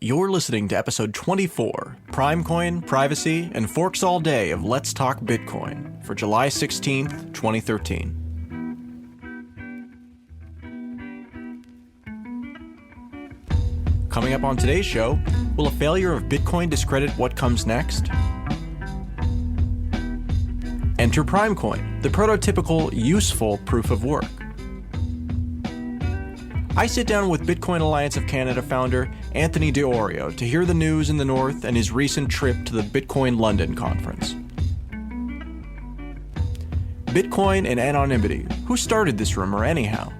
You're listening to episode 24, Primecoin, Privacy, and Forks All Day of Let's Talk Bitcoin for July 16th, 2013. Coming up on today's show, will a failure of Bitcoin discredit what comes next? Enter Primecoin, the prototypical, useful proof of work. I sit down with Bitcoin Alliance of Canada founder Anthony D'Orio to hear the news in the North and his recent trip to the Bitcoin London conference. Bitcoin and anonymity. Who started this rumor anyhow?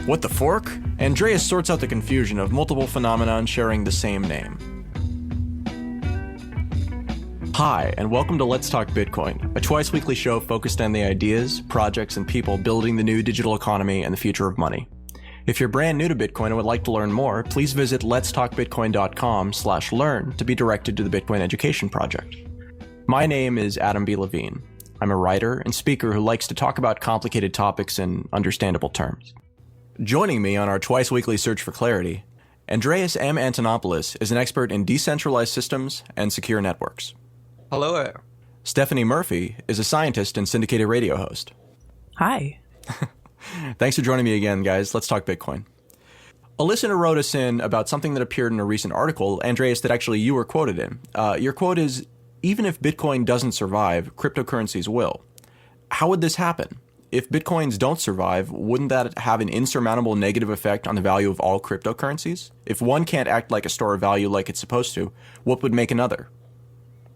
What the fork? Andreas sorts out the confusion of multiple phenomenon sharing the same name. Hi, and welcome to Let's Talk Bitcoin, a twice-weekly show focused on the ideas, projects, and people building the new digital economy and the future of money. If you're brand new to Bitcoin and would like to learn more, please visit letstalkbitcoin.com/learn to be directed to the Bitcoin Education Project. My name is Adam B. Levine. I'm a writer and speaker who likes to talk about complicated topics in understandable terms. Joining me on our twice-weekly search for clarity, Andreas M. Antonopoulos is an expert in decentralized systems and secure networks. Hello. Stephanie Murphy is a scientist and syndicated radio host. Hi. Thanks for joining me again, guys. Let's talk Bitcoin. A listener wrote us in about something that appeared in a recent article, Andreas, that actually you were quoted in. Your quote is, "Even if Bitcoin doesn't survive, cryptocurrencies will." How would this happen? If Bitcoins don't survive, wouldn't that have an insurmountable negative effect on the value of all cryptocurrencies? If one can't act like a store of value like it's supposed to, what would make another?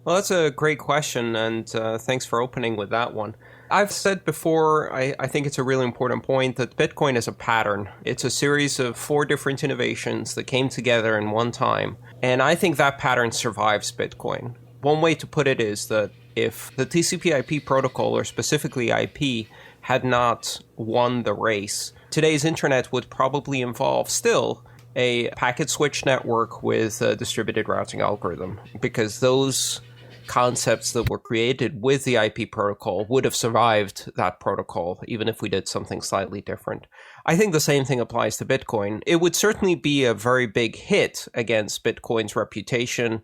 Well, that's a great question, and thanks for opening with that one. I've said before, I think it's a really important point, that Bitcoin is a pattern. It's a series of 4 different innovations that came together in one time, and I think that pattern survives Bitcoin. One way to put it is that if the TCP/IP protocol, or specifically IP, had not won the race, today's internet would probably involve still a packet switch network with a distributed routing algorithm, because those concepts that were created with the IP protocol would have survived that protocol, even if we did something slightly different. I think the same thing applies to Bitcoin. It would certainly be a very big hit against Bitcoin's reputation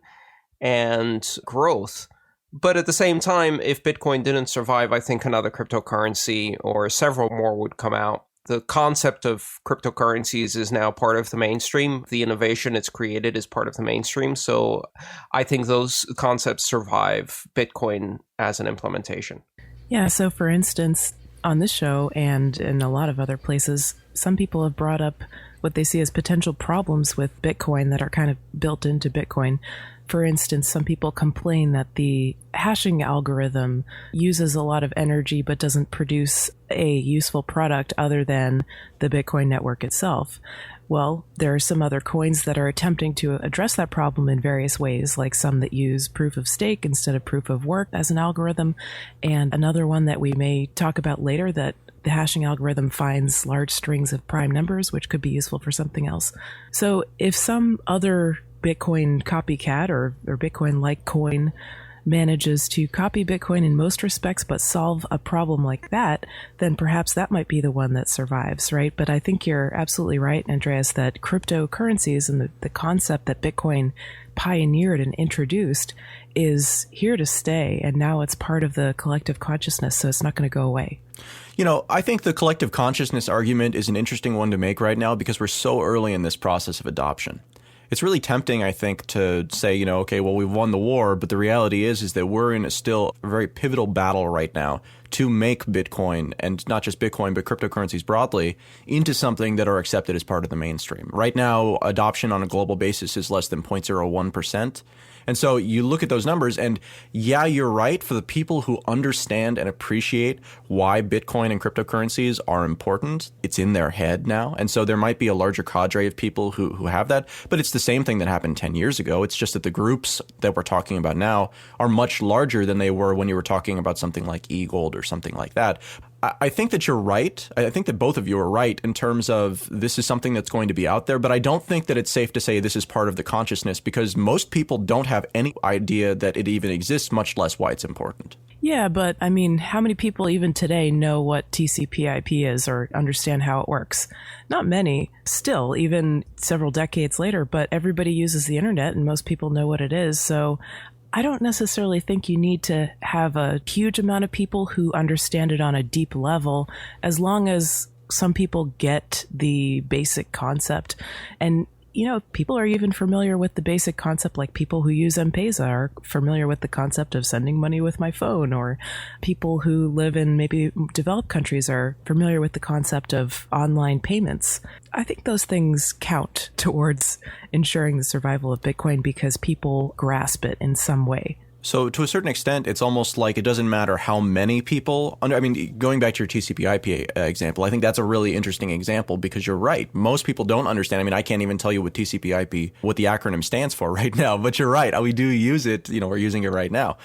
and growth. But at the same time, if Bitcoin didn't survive, I think another cryptocurrency or several more would come out. The concept of cryptocurrencies is now part of the mainstream. The innovation it's created is part of the mainstream. So I think those concepts survive Bitcoin as an implementation. Yeah, so for instance, on this show and in a lot of other places, some people have brought up what they see as potential problems with Bitcoin that are kind of built into Bitcoin. For instance, some people complain that the hashing algorithm uses a lot of energy but doesn't produce a useful product other than the Bitcoin network itself. Well, there are some other coins that are attempting to address that problem in various ways, like some that use proof of stake instead of proof of work as an algorithm, and another one that we may talk about later that the hashing algorithm finds large strings of prime numbers, which could be useful for something else. So if some other Bitcoin copycat or Bitcoin-like coin manages to copy Bitcoin in most respects but solve a problem like that, then perhaps that might be the one that survives, right? But I think you're absolutely right, Andreas, that cryptocurrencies and the concept that Bitcoin pioneered and introduced is here to stay, and now it's part of the collective consciousness, so it's not going to go away. You know, I think the collective consciousness argument is an interesting one to make right now because we're so early in this process of adoption. It's really tempting, I think, to say, okay, well, we've won the war, but the reality is that we're in a still very pivotal battle right now to make Bitcoin, and not just Bitcoin, but cryptocurrencies broadly, into something that are accepted as part of the mainstream. Right now, adoption on a global basis is less than 0.01%. And so you look at those numbers and yeah, you're right. For the people who understand and appreciate why Bitcoin and cryptocurrencies are important, it's in their head now. And so there might be a larger cadre of people who have that, but it's the same thing that happened 10 years ago. It's just that the groups that we're talking about now are much larger than they were when you were talking about something like e-gold or or something like that. I think that you're right. I think that both of you are right in terms of this is something that's going to be out there, but I don't think that it's safe to say this is part of the consciousness because most people don't have any idea that it even exists, much less why it's important. Yeah, but I mean, how many people even today know what TCP/IP is or understand how it works? Not many, still, even several decades later, but everybody uses the internet and most people know what it is. So I don't necessarily think you need to have a huge amount of people who understand it on a deep level, as long as some people get the basic concept. And, you know, people are even familiar with the basic concept, like people who use M-Pesa are familiar with the concept of sending money with my phone, or people who live in maybe developed countries are familiar with the concept of online payments. I think those things count towards ensuring the survival of Bitcoin because people grasp it in some way. So to a certain extent, it's almost like it doesn't matter how many people going back to your TCP/IP example, I think that's a really interesting example because you're right. Most people don't understand. I mean, I can't even tell you what TCP/IP, what the acronym stands for right now, but you're right. We do use it. You know, we're using it right now.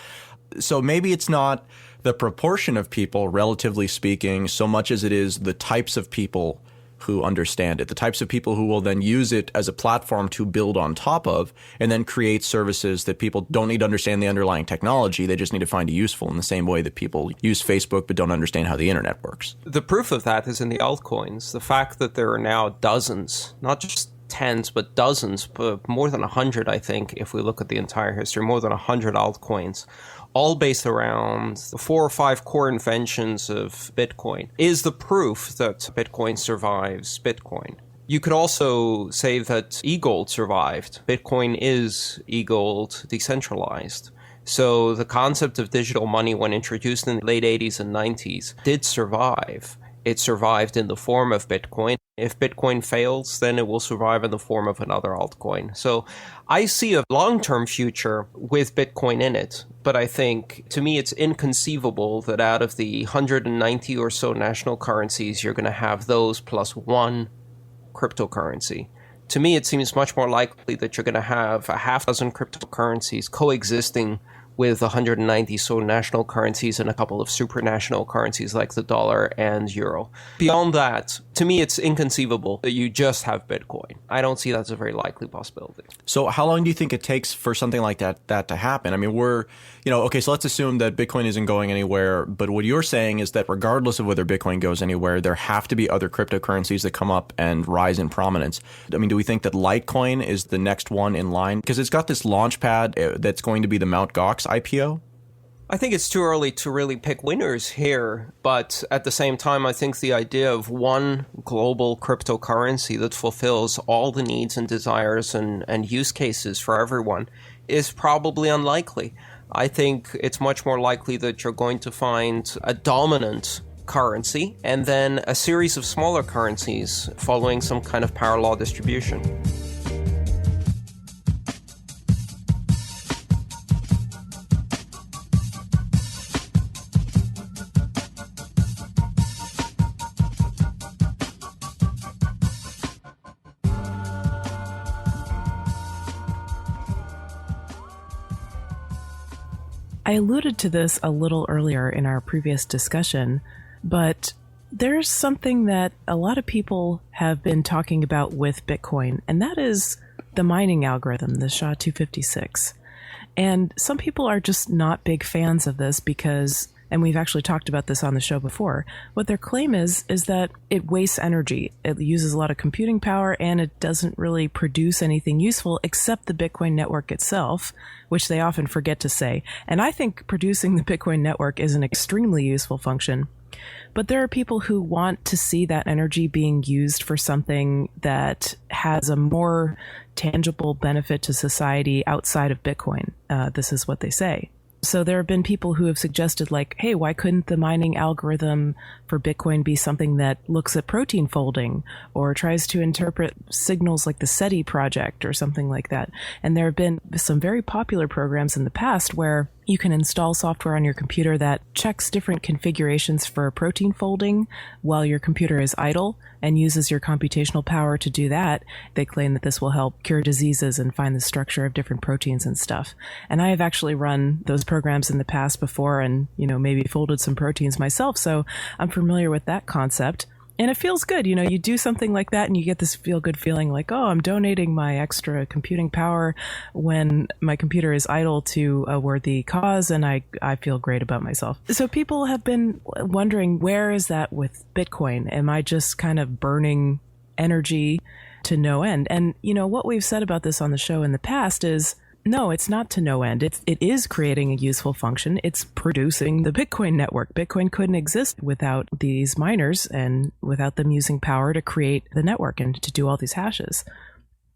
So maybe it's not the proportion of people, relatively speaking, so much as it is the types of people who understand it, the types of people who will then use it as a platform to build on top of and then create services that people don't need to understand the underlying technology. They just need to find it useful in the same way that people use Facebook but don't understand how the internet works. The proof of that is in the altcoins. The fact that there are now dozens, not just tens, but dozens, but more than 100, I think, if we look at the entire history, more than 100 altcoins, all based around the 4 or 5 core inventions of Bitcoin, is the proof that Bitcoin survives Bitcoin. You could also say that e-gold survived. Bitcoin is e-gold decentralized. So the concept of digital money, when introduced in the late 80s and 90s, did survive. It survived in the form of Bitcoin. If Bitcoin fails, then it will survive in the form of another altcoin. So I see a long-term future with Bitcoin in it, but I think, to me, it's inconceivable that out of the 190 or so national currencies, you're going to have those plus one cryptocurrency. To me, it seems much more likely that you're going to have a half dozen cryptocurrencies coexisting with 190 so national currencies and a couple of supranational currencies like the dollar and euro. Beyond that, to me, it's inconceivable that you just have Bitcoin. I don't see that as a very likely possibility. So how long do you think it takes for something like that to happen? I mean, so let's assume that Bitcoin isn't going anywhere, but what you're saying is that regardless of whether Bitcoin goes anywhere, there have to be other cryptocurrencies that come up and rise in prominence. I mean, do we think that Litecoin is the next one in line? Because it's got this launch pad that's going to be the Mt. Gox IPO. I think it's too early to really pick winners here, but at the same time, I think the idea of one global cryptocurrency that fulfills all the needs and desires and use cases for everyone is probably unlikely. I think it's much more likely that you're going to find a dominant currency and then a series of smaller currencies following some kind of power law distribution. I alluded to this a little earlier in our previous discussion, but there's something that a lot of people have been talking about with Bitcoin, and that is the mining algorithm, the SHA-256. And some people are just not big fans of this because, and we've actually talked about this on the show before, what their claim is that it wastes energy. It uses a lot of computing power and it doesn't really produce anything useful except the Bitcoin network itself, which they often forget to say. And I think producing the Bitcoin network is an extremely useful function. But there are people who want to see that energy being used for something that has a more tangible benefit to society outside of Bitcoin. This is what they say. So there have been people who have suggested, like, hey, why couldn't the mining algorithm for Bitcoin be something that looks at protein folding or tries to interpret signals like the SETI project or something like that? And there have been some very popular programs in the past where You can install software on your computer that checks different configurations for protein folding while your computer is idle and uses your computational power to do that. They claim that this will help cure diseases and find the structure of different proteins and stuff. And I have actually run those programs in the past before and, maybe folded some proteins myself. So I'm familiar with that concept. And it feels good. You do something like that and you get this feel-good feeling like, oh, I'm donating my extra computing power when my computer is idle to a worthy cause, and I feel great about myself. So people have been wondering, where is that with Bitcoin? Am I just kind of burning energy to no end? And, what we've said about this on the show in the past is, no, it's not to no end. It is creating a useful function. It's producing the Bitcoin network. Bitcoin couldn't exist without these miners and without them using power to create the network and to do all these hashes.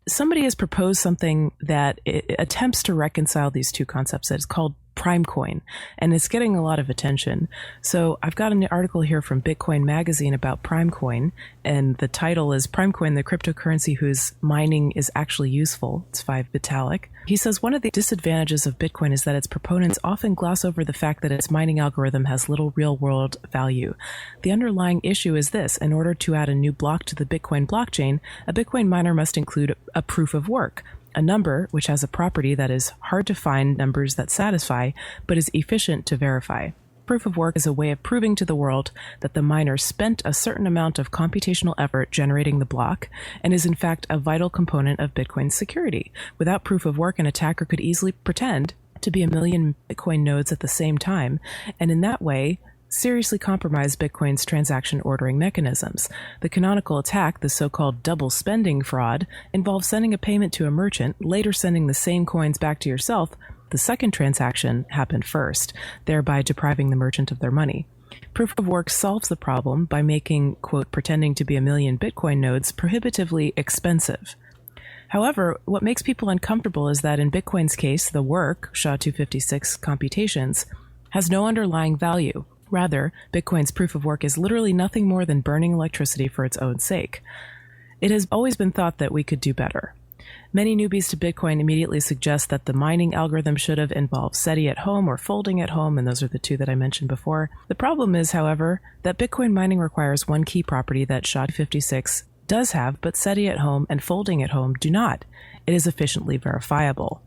Somebody has proposed something that attempts to reconcile these two concepts. It's called Primecoin, and it's getting a lot of attention. So I've got an article here from Bitcoin Magazine about Primecoin, and the title is Primecoin, the cryptocurrency whose mining is actually useful. It's 5 italic. He says one of the disadvantages of Bitcoin is that its proponents often gloss over the fact that its mining algorithm has little real-world value. The underlying issue is this: in order to add a new block to the Bitcoin blockchain, a Bitcoin miner must include a proof of work, a number which has a property that is hard to find numbers that satisfy, but is efficient to verify. Proof of work is a way of proving to the world that the miner spent a certain amount of computational effort generating the block and is in fact a vital component of Bitcoin's security. Without proof of work, an attacker could easily pretend to be a million Bitcoin nodes at the same time, and in that way seriously compromise Bitcoin's transaction ordering mechanisms. The canonical attack, the so-called double spending fraud, involves sending a payment to a merchant, later sending the same coins back to yourself. The second transaction happened first, thereby depriving the merchant of their money. Proof of work solves the problem by making, quote, pretending to be a million Bitcoin nodes prohibitively expensive. However, what makes people uncomfortable is that in Bitcoin's case, the work, SHA-256 computations, has no underlying value. Rather, Bitcoin's proof of work is literally nothing more than burning electricity for its own sake. It has always been thought that we could do better. Many newbies to Bitcoin immediately suggest that the mining algorithm should have involved SETI at home or folding at home, and those are the two that I mentioned before. The problem is, however, that Bitcoin mining requires one key property that SHA-256 does have, but SETI at home and folding at home do not. It is efficiently verifiable.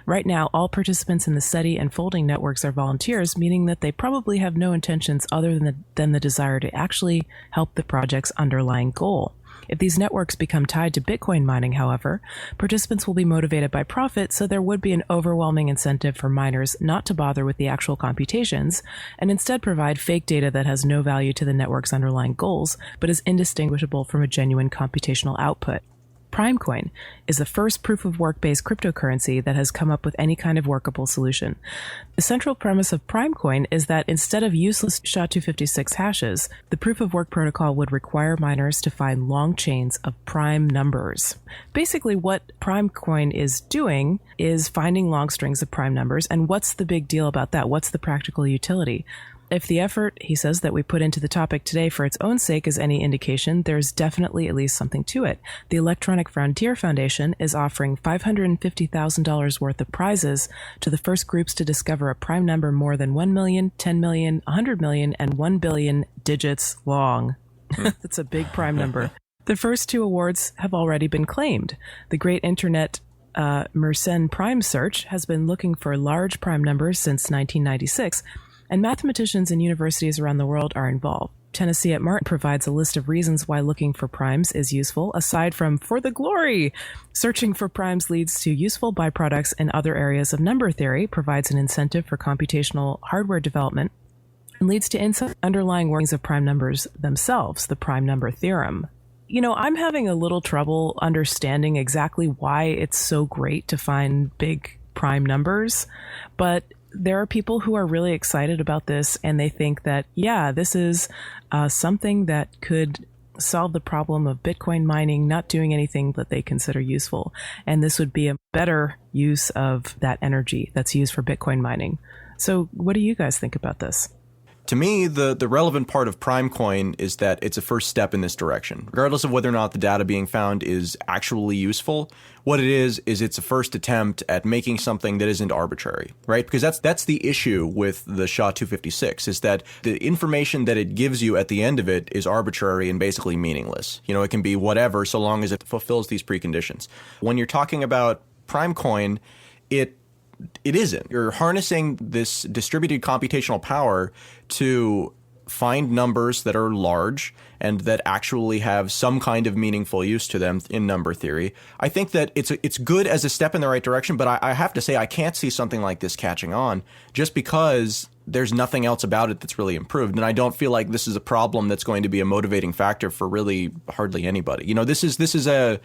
Right now, all participants in the SETI and folding networks are volunteers, meaning that they probably have no intentions other than the desire to actually help the project's underlying goal. If these networks become tied to Bitcoin mining, however, participants will be motivated by profit, so there would be an overwhelming incentive for miners not to bother with the actual computations and instead provide fake data that has no value to the network's underlying goals, but is indistinguishable from a genuine computational output. Primecoin is the first proof-of-work-based cryptocurrency that has come up with any kind of workable solution. The central premise of Primecoin is that instead of useless SHA-256 hashes, the proof-of-work protocol would require miners to find long chains of prime numbers. Basically, what Primecoin is doing is finding long strings of prime numbers, and what's the big deal about that? What's the practical utility? If the effort, he says, that we put into the topic today for its own sake is any indication, there's definitely at least something to it. The Electronic Frontier Foundation is offering $550,000 worth of prizes to the first groups to discover a prime number more than 1 million, 10 million, 100 million, and 1 billion digits long. That's a big prime number. The first two awards have already been claimed. The great internet Mersenne Prime Search has been looking for large prime numbers since 1996, and mathematicians in universities around the world are involved. Tennessee at Martin provides a list of reasons why looking for primes is useful, aside from for the glory. Searching for primes leads to useful byproducts in other areas of number theory, provides an incentive for computational hardware development, and leads to underlying workings of prime numbers themselves, the prime number theorem. I'm having a little trouble understanding exactly why it's so great to find big prime numbers, but there are people who are really excited about this, and they think that, this is something that could solve the problem of Bitcoin mining not doing anything that they consider useful. And this would be a better use of that energy that's used for Bitcoin mining. So what do you guys think about this? To me, the relevant part of Primecoin is that it's a first step in this direction. Regardless of whether or not the data being found is actually useful, what it is it's a first attempt at making something that isn't arbitrary, right? Because that's the issue with the SHA-256, is that the information that it gives you at the end of it is arbitrary and basically meaningless. It can be whatever so long as it fulfills these preconditions. When you're talking about Primecoin, it isn't. You're harnessing this distributed computational power to find numbers that are large and that actually have some kind of meaningful use to them in number theory. I think that it's good as a step in the right direction, but I have to say I can't see something like this catching on just because there's nothing else about it that's really improved. And I don't feel like this is a problem that's going to be a motivating factor for really hardly anybody. This is a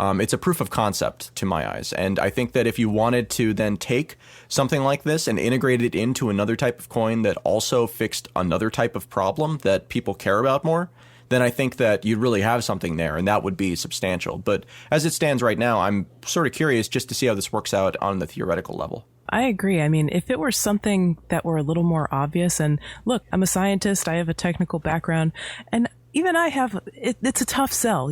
it's a proof of concept to my eyes. And I think that if you wanted to then take something like this and integrate it into another type of coin that also fixed another type of problem that people care about more, then I think that you'd really have something there, and that would be substantial. But as it stands right now, I'm sort of curious just to see how this works out on the theoretical level. I agree. I mean, if it were something that were a little more obvious, and look, I'm a scientist, I have a technical background, and even I have, it's a tough sell,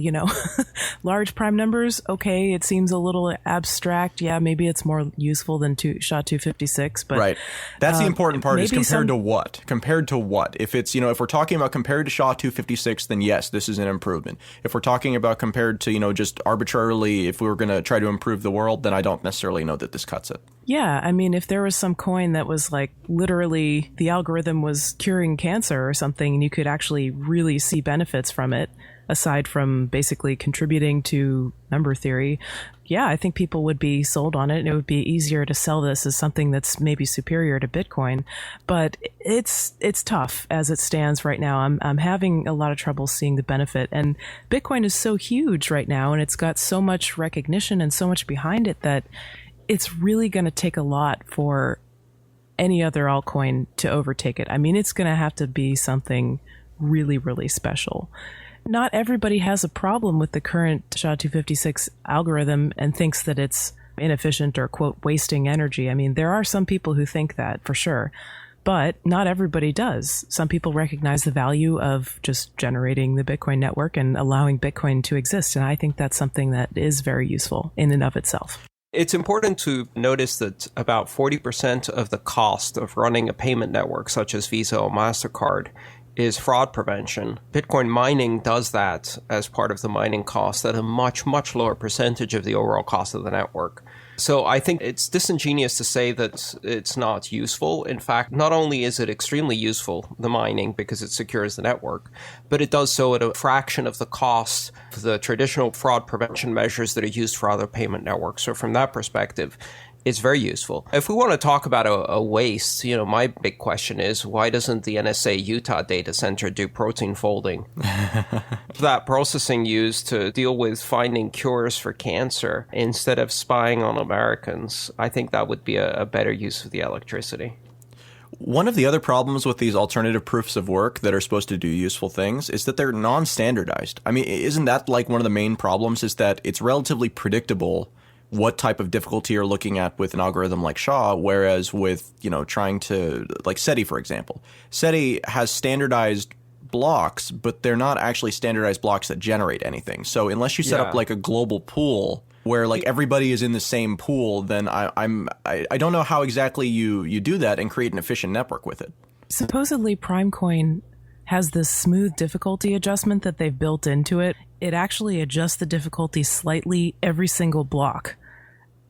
Large prime numbers, okay, it seems a little abstract. Yeah, maybe it's more useful than SHA-256, but... Right. That's the important part, is compared to what? Compared to what? If it's, if we're talking about compared to SHA-256, then yes, this is an improvement. If we're talking about compared to, just arbitrarily, if we were going to try to improve the world, then I don't necessarily know that this cuts it. Yeah, I mean, if there was some coin that was like literally the algorithm was curing cancer or something, and you could actually really see benefits from it, aside from basically contributing to number theory, yeah, I think people would be sold on it, and it would be easier to sell this as something that's maybe superior to Bitcoin. But it's tough as it stands right now. I'm having a lot of trouble seeing the benefit, and Bitcoin is so huge right now, and it's got so much recognition and so much behind it that it's really going to take a lot for any other altcoin to overtake it. I mean, it's going to have to be something really, really special. Not everybody has a problem with the current SHA-256 algorithm and thinks that it's inefficient or, quote, wasting energy. I mean, there are some people who think that, for sure. But not everybody does. Some people recognize the value of just generating the Bitcoin network and allowing Bitcoin to exist. And I think that's something that is very useful in and of itself. It's important to notice that about 40% of the cost of running a payment network, such as Visa or MasterCard, is fraud prevention. Bitcoin mining does that as part of the mining cost at a much, much lower percentage of the overall cost of the network. So I think it's disingenuous to say that it's not useful. In fact, not only is it extremely useful, the mining, because it secures the network, but it does so at a fraction of the cost of the traditional fraud prevention measures that are used for other payment networks. So from that perspective, it's very useful. If we want to talk about a waste, my big question is, why doesn't the NSA Utah data center do protein folding? That processing used to deal with finding cures for cancer instead of spying on Americans, I think that would be a better use of the electricity. One of the other problems with these alternative proofs of work that are supposed to do useful things is that they're non-standardized. I mean, isn't that like one of the main problems, is that it's relatively predictable what type of difficulty you're looking at with an algorithm like SHA, whereas with, trying to, like SETI, for example. SETI has standardized blocks, but they're not actually standardized blocks that generate anything. So unless you set up like a global pool where like everybody is in the same pool, then I don't know how exactly you do that and create an efficient network with it. Supposedly Primecoin has this smooth difficulty adjustment that they've built into it. It actually adjusts the difficulty slightly every single block.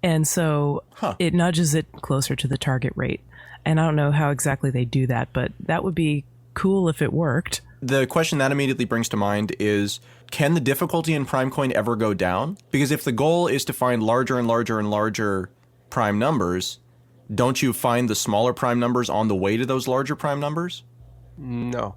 And so it nudges it closer to the target rate. And I don't know how exactly they do that, but that would be cool if it worked. The question that immediately brings to mind is, can the difficulty in Primecoin ever go down? Because if the goal is to find larger and larger and larger prime numbers, don't you find the smaller prime numbers on the way to those larger prime numbers? No.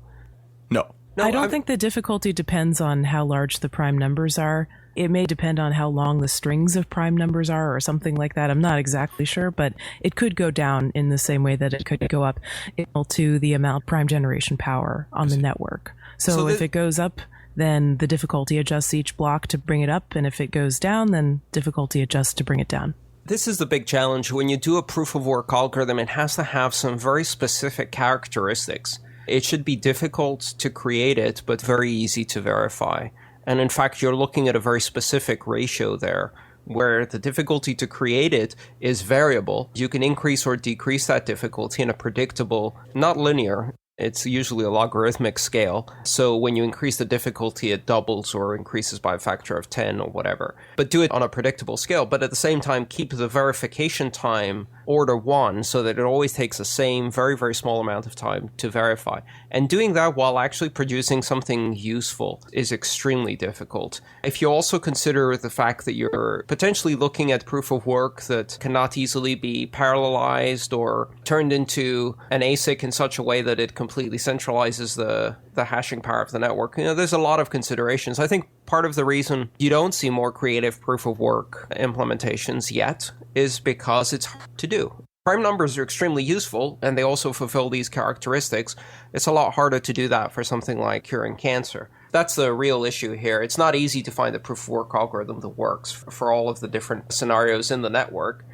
I don't think the difficulty depends on how large the prime numbers are. It may depend on how long the strings of prime numbers are or something like that. I'm not exactly sure, but it could go down in the same way that it could go up equal to the amount of prime generation power on the network. So if it goes up, then the difficulty adjusts each block to bring it up. And if it goes down, then difficulty adjusts to bring it down. This is the big challenge. When you do a proof of work algorithm, it has to have some very specific characteristics. It should be difficult to create it, but very easy to verify. And in fact, you're looking at a very specific ratio there, where the difficulty to create it is variable. You can increase or decrease that difficulty in a predictable, not linear. It's usually a logarithmic scale. So when you increase the difficulty, it doubles or increases by a factor of 10 or whatever. But do it on a predictable scale. But at the same time, keep the verification time order 1 so that it always takes the same very, very small amount of time to verify. And doing that while actually producing something useful is extremely difficult. If you also consider the fact that you're potentially looking at proof of work that cannot easily be parallelized or turned into an ASIC in such a way that it completely centralizes the hashing power of the network, there's a lot of considerations. I think part of the reason you don't see more creative proof of work implementations yet is because it's hard to do. Prime numbers are extremely useful, and they also fulfill these characteristics. It's a lot harder to do that for something like curing cancer. That's the real issue here. It's not easy to find a proof of work algorithm that works for all of the different scenarios in the network.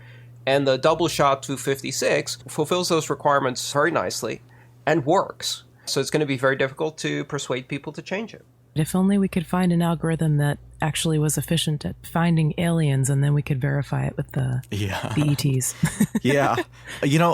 And the double shot 256 fulfills those requirements very nicely and works. So it's going to be very difficult to persuade people to change it. If only we could find an algorithm that actually was efficient at finding aliens, and then we could verify it with the ETs. Yeah.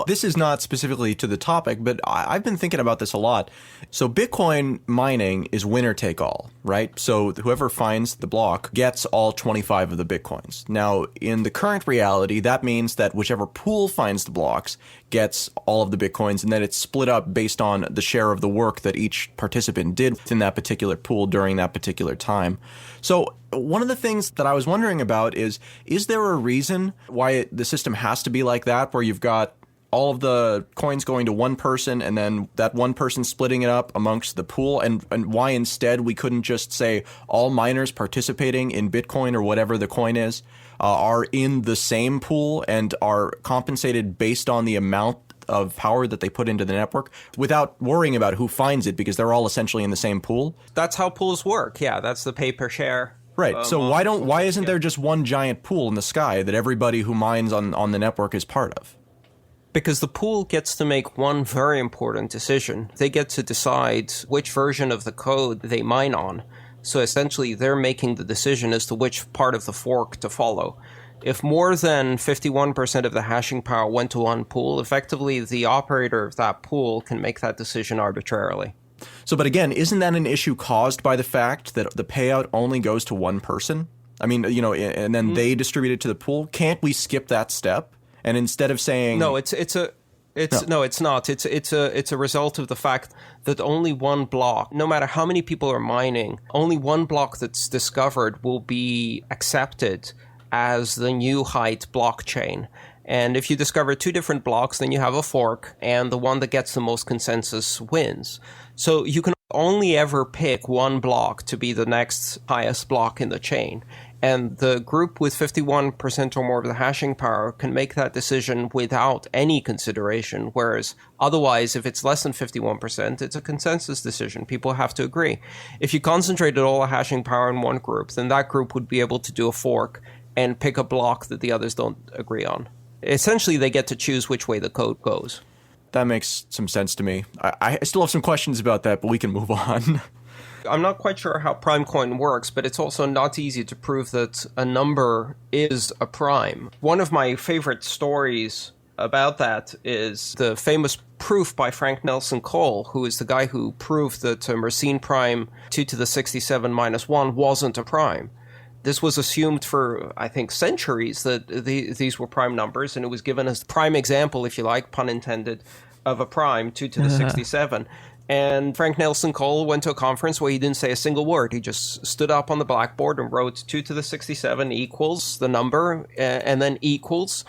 This is not specifically to the topic, but I've been thinking about this a lot. So Bitcoin mining is winner take all, right? So whoever finds the block gets all 25 of the Bitcoins. Now, in the current reality, that means that whichever pool finds the blocks gets all of the Bitcoins, and then it's split up based on the share of the work that each participant did in that particular pool during that particular time. So one of the things that I was wondering about is there a reason why the system has to be like that, where you've got all of the coins going to one person and then that one person splitting it up amongst the pool, and why instead we couldn't just say all miners participating in Bitcoin or whatever the coin is are in the same pool and are compensated based on the amount of power that they put into the network without worrying about who finds it, because they're all essentially in the same pool. That's how pools work. Yeah, that's the pay per share. Right. So why isn't there just one giant pool in the sky that everybody who mines on the network is part of? Because the pool gets to make one very important decision. They get to decide which version of the code they mine on. So essentially, they're making the decision as to which part of the fork to follow. If more than 51% of the hashing power went to one pool, effectively the operator of that pool can make that decision arbitrarily. So, but again, isn't that an issue caused by the fact that the payout only goes to one person? I mean, and then they distribute it to the pool. Can't we skip that step? And instead of saying no, it's not. It's a result of the fact that only one block, no matter how many people are mining, only one block that's discovered will be accepted as the new height blockchain. And if you discover two different blocks, then you have a fork, and the one that gets the most consensus wins. So you can only ever pick one block to be the next highest block in the chain. And the group with 51% or more of the hashing power can make that decision without any consideration, whereas otherwise, if it's less than 51%, it's a consensus decision. People have to agree. If you concentrated all the hashing power in one group, then that group would be able to do a fork and pick a block that the others don't agree on. Essentially, they get to choose which way the code goes. That makes some sense to me. I still have some questions about that, but we can move on. I'm not quite sure how Primecoin works, but it's also not easy to prove that a number is a prime. One of my favorite stories about that is the famous proof by Frank Nelson Cole, who is the guy who proved that Mersenne prime 2 to the 67 minus 1 wasn't a prime. This was assumed for, I think, centuries that these were prime numbers, and it was given as the prime example, if you like, pun intended, of a prime, 2 to the 67. And Frank Nelson Cole went to a conference where he didn't say a single word. He just stood up on the blackboard and wrote 2 to the 67 equals the number, and then equals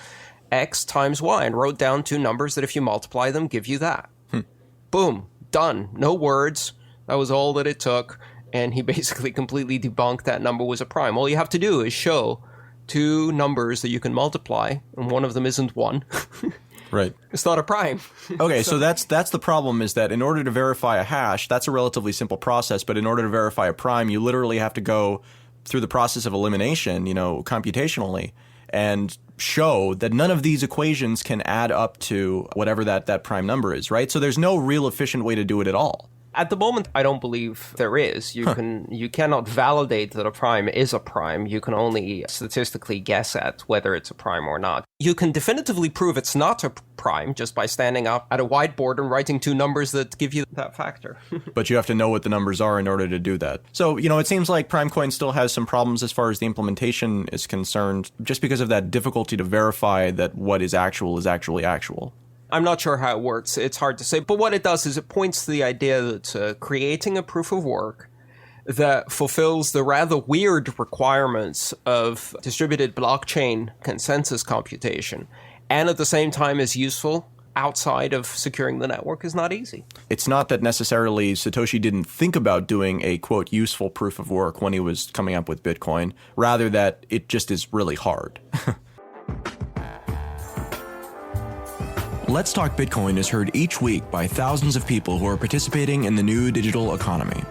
x times y, and wrote down two numbers that if you multiply them, give you that. Boom. Done. No words. That was all that it took. And he basically completely debunked that number was a prime. All you have to do is show two numbers that you can multiply, and one of them isn't 1. Right. It's not a prime. Okay, so that's the problem, is that in order to verify a hash, that's a relatively simple process, but in order to verify a prime, you literally have to go through the process of elimination, computationally, and show that none of these equations can add up to whatever that prime number is, right? So there's no real efficient way to do it at all. At the moment, I don't believe there is. You cannot validate that a prime is a prime. You can only statistically guess at whether it's a prime or not. You can definitively prove it's not a prime just by standing up at a whiteboard and writing two numbers that give you that factor. But you have to know what the numbers are in order to do that. So, it seems like Primecoin still has some problems as far as the implementation is concerned, just because of that difficulty to verify that what is actual is actually actual. I'm not sure how it works. It's hard to say. But what it does is it points to the idea that creating a proof of work that fulfills the rather weird requirements of distributed blockchain consensus computation and at the same time is useful outside of securing the network is not easy. It's not that necessarily Satoshi didn't think about doing a, quote, useful proof of work when he was coming up with Bitcoin, rather that it just is really hard. Let's Talk Bitcoin is heard each week by thousands of people who are participating in the new digital economy.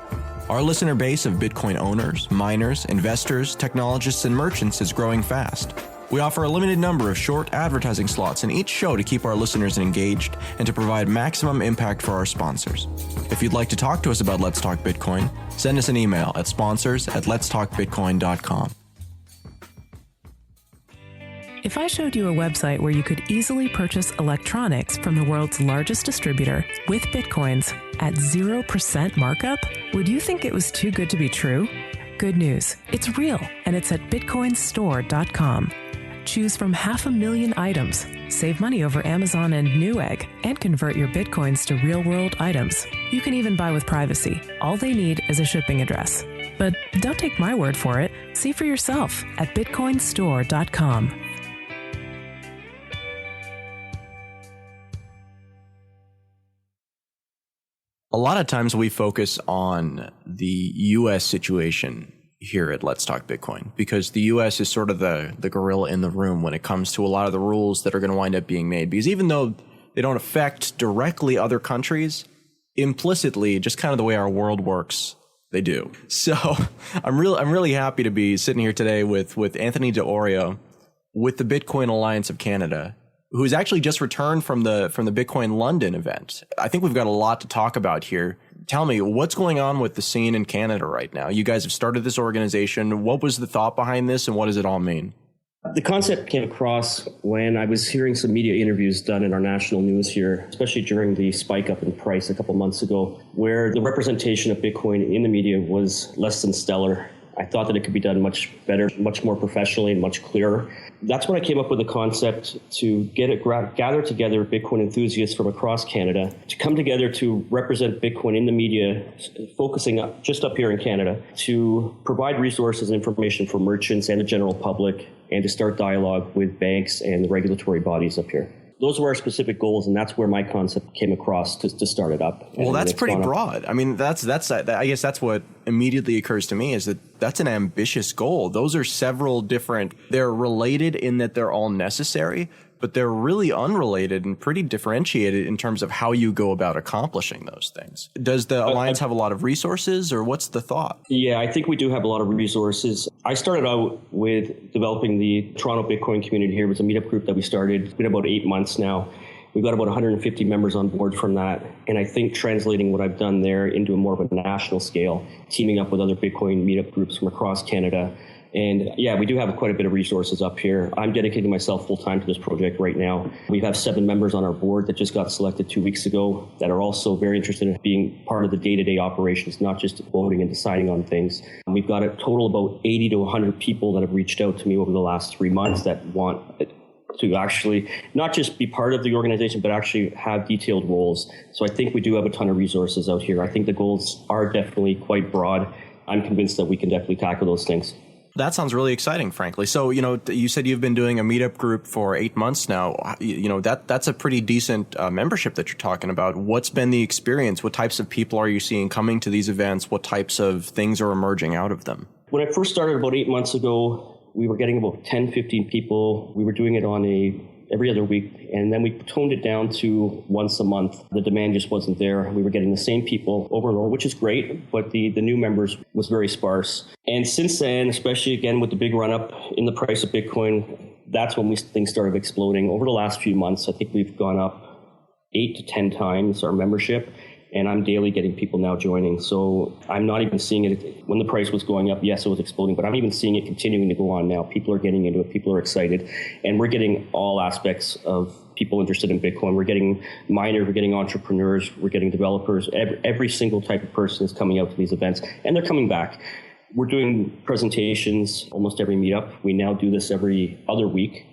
Our listener base of Bitcoin owners, miners, investors, technologists, and merchants is growing fast. We offer a limited number of short advertising slots in each show to keep our listeners engaged and to provide maximum impact for our sponsors. If you'd like to talk to us about Let's Talk Bitcoin, send us an email at sponsors@letstalkbitcoin.com. If I showed you a website where you could easily purchase electronics from the world's largest distributor with Bitcoins at 0% markup, would you think it was too good to be true? Good news. It's real, and it's at bitcoinstore.com. Choose from 500,000 items, save money over Amazon and Newegg, and convert your Bitcoins to real-world items. You can even buy with privacy. All they need is a shipping address. But don't take my word for it. See for yourself at bitcoinstore.com. A lot of times we focus on the U.S. situation here at Let's Talk Bitcoin because the U.S. is sort of the gorilla in the room when it comes to a lot of the rules that are going to wind up being made. Because even though they don't affect directly other countries, implicitly, just kind of the way our world works, they do. So I'm really happy to be sitting here today with Anthony DeOrio with the Bitcoin Alliance of Canada, who's actually just returned from the Bitcoin London event. I think we've got a lot to talk about here. Tell me, what's going on with the scene in Canada right now? You guys have started this organization. What was the thought behind this, and what does it all mean? The concept came across when I was hearing some media interviews done in our national news here, especially during the spike up in price a couple months ago, where the representation of Bitcoin in the media was less than stellar. I thought that it could be done much better, much more professionally, and much clearer. That's when I came up with the concept to gather together Bitcoin enthusiasts from across Canada to come together to represent Bitcoin in the media, focusing just up here in Canada, to provide resources and information for merchants and the general public, and to start dialogue with banks and the regulatory bodies up here. Those were our specific goals, and that's where my concept came across to start it up. Well, that's pretty broad. I mean, that's I guess that's what immediately occurs to me is that that's an ambitious goal. Those are several different. They're related in that they're all necessary, but they're really unrelated and pretty differentiated in terms of how you go about accomplishing those things. Does the Alliance have a lot of resources, or what's the thought? Yeah, I think we do have a lot of resources. I started out with developing the Toronto Bitcoin community here. It was a meetup group that we started. It's been about 8 months now. We've got about 150 members on board from that. And I think translating what I've done there into a more of a national scale, teaming up with other Bitcoin meetup groups from across Canada. And yeah, we do have quite a bit of resources up here. I'm dedicating myself full time to this project right now. We have 7 members on our board that just got selected 2 weeks ago that are also very interested in being part of the day-to-day operations, not just voting and deciding on things. We've got a total of about 80 to 100 people that have reached out to me over the last 3 months that want to actually not just be part of the organization, but actually have detailed roles. So I think we do have a ton of resources out here. I think the goals are definitely quite broad. I'm convinced that we can definitely tackle those things. That sounds really exciting, frankly. So, you said you've been doing a meetup group for 8 months now. That's a pretty decent membership that you're talking about. What's been the experience? What types of people are you seeing coming to these events? What types of things are emerging out of them? When I first started about 8 months ago, we were getting about 10, 15 people. We were doing it on every other week, and then we toned it down to once a month. The demand just wasn't there. We were getting the same people over and over, which is great, but the new members was very sparse. And since then, especially again with the big run up in the price of Bitcoin, that's when things started exploding. Over the last few months, I think we've gone up 8 to 10 times our membership, and I'm daily getting people now joining. So I'm not even seeing it. When the price was going up, yes, it was exploding, but I'm even seeing it continuing to go on now. People are getting into it. People are excited. And we're getting all aspects of people interested in Bitcoin. We're getting miners, we're getting entrepreneurs, we're getting developers. Every single type of person is coming out to these events, and they're coming back. We're doing presentations almost every meetup. We now do this every other week.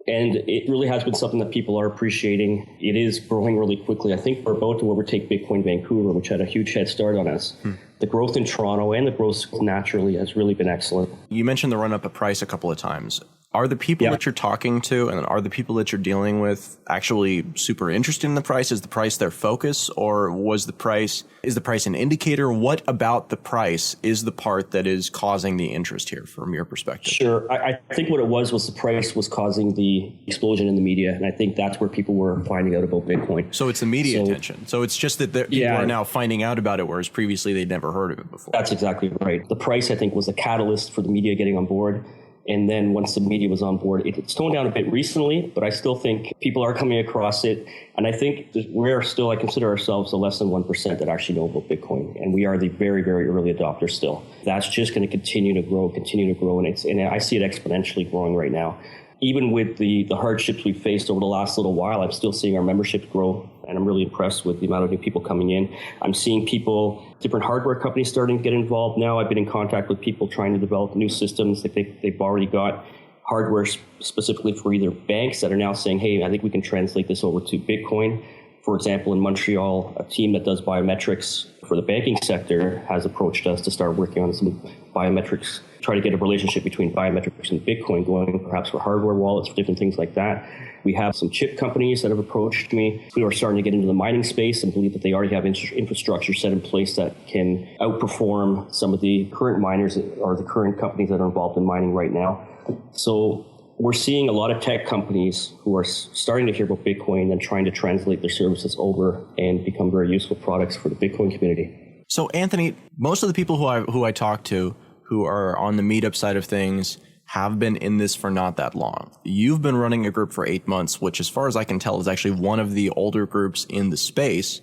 And it really has been something that people are appreciating. It is growing really quickly. I think we're about to overtake Bitcoin Vancouver, which had a huge head start on us. The growth in Toronto and the growth naturally has really been excellent. You mentioned the run up of price a couple of times. Are the people that you're talking to and are the people that you're dealing with actually super interested in the price? Is the price their focus, or is the price an indicator? What about the price is the part that is causing the interest here from your perspective? Sure. I think what it was the price was causing the explosion in the media. And I think that's where people were finding out about Bitcoin. So it's the media attention. So it's just that people are now finding out about it, whereas previously they'd never heard of it before. That's exactly right. The price, I think, was the catalyst for the media getting on board. And then once the media was on board, it's toned down a bit recently, but I still think people are coming across it. And I think I consider ourselves the less than 1% that actually know about Bitcoin. And we are the very, very early adopters still. That's just going to continue to grow. And I see it exponentially growing right now. Even with the hardships we've faced over the last little while, I'm still seeing our membership grow, and I'm really impressed with the amount of new people coming in. I'm seeing different hardware companies starting to get involved now. I've been in contact with people trying to develop new systems. They've already got hardware specifically for either banks that are now saying, hey, I think we can translate this over to Bitcoin. For example, in Montreal, a team that does biometrics for the banking sector has approached us to start working on some biometrics, try to get a relationship between biometrics and Bitcoin going, perhaps for hardware wallets, for different things like that. We have some chip companies that have approached me who are starting to get into the mining space and believe that they already have infrastructure set in place that can outperform some of the current miners or the current companies that are involved in mining right now. So we're seeing a lot of tech companies who are starting to hear about Bitcoin and trying to translate their services over and become very useful products for the Bitcoin community. So, Anthony, most of the people who I talk to who are on the meetup side of things have been in this for not that long. You've been running a group for 8 months, which, as far as I can tell, is actually one of the older groups in the space.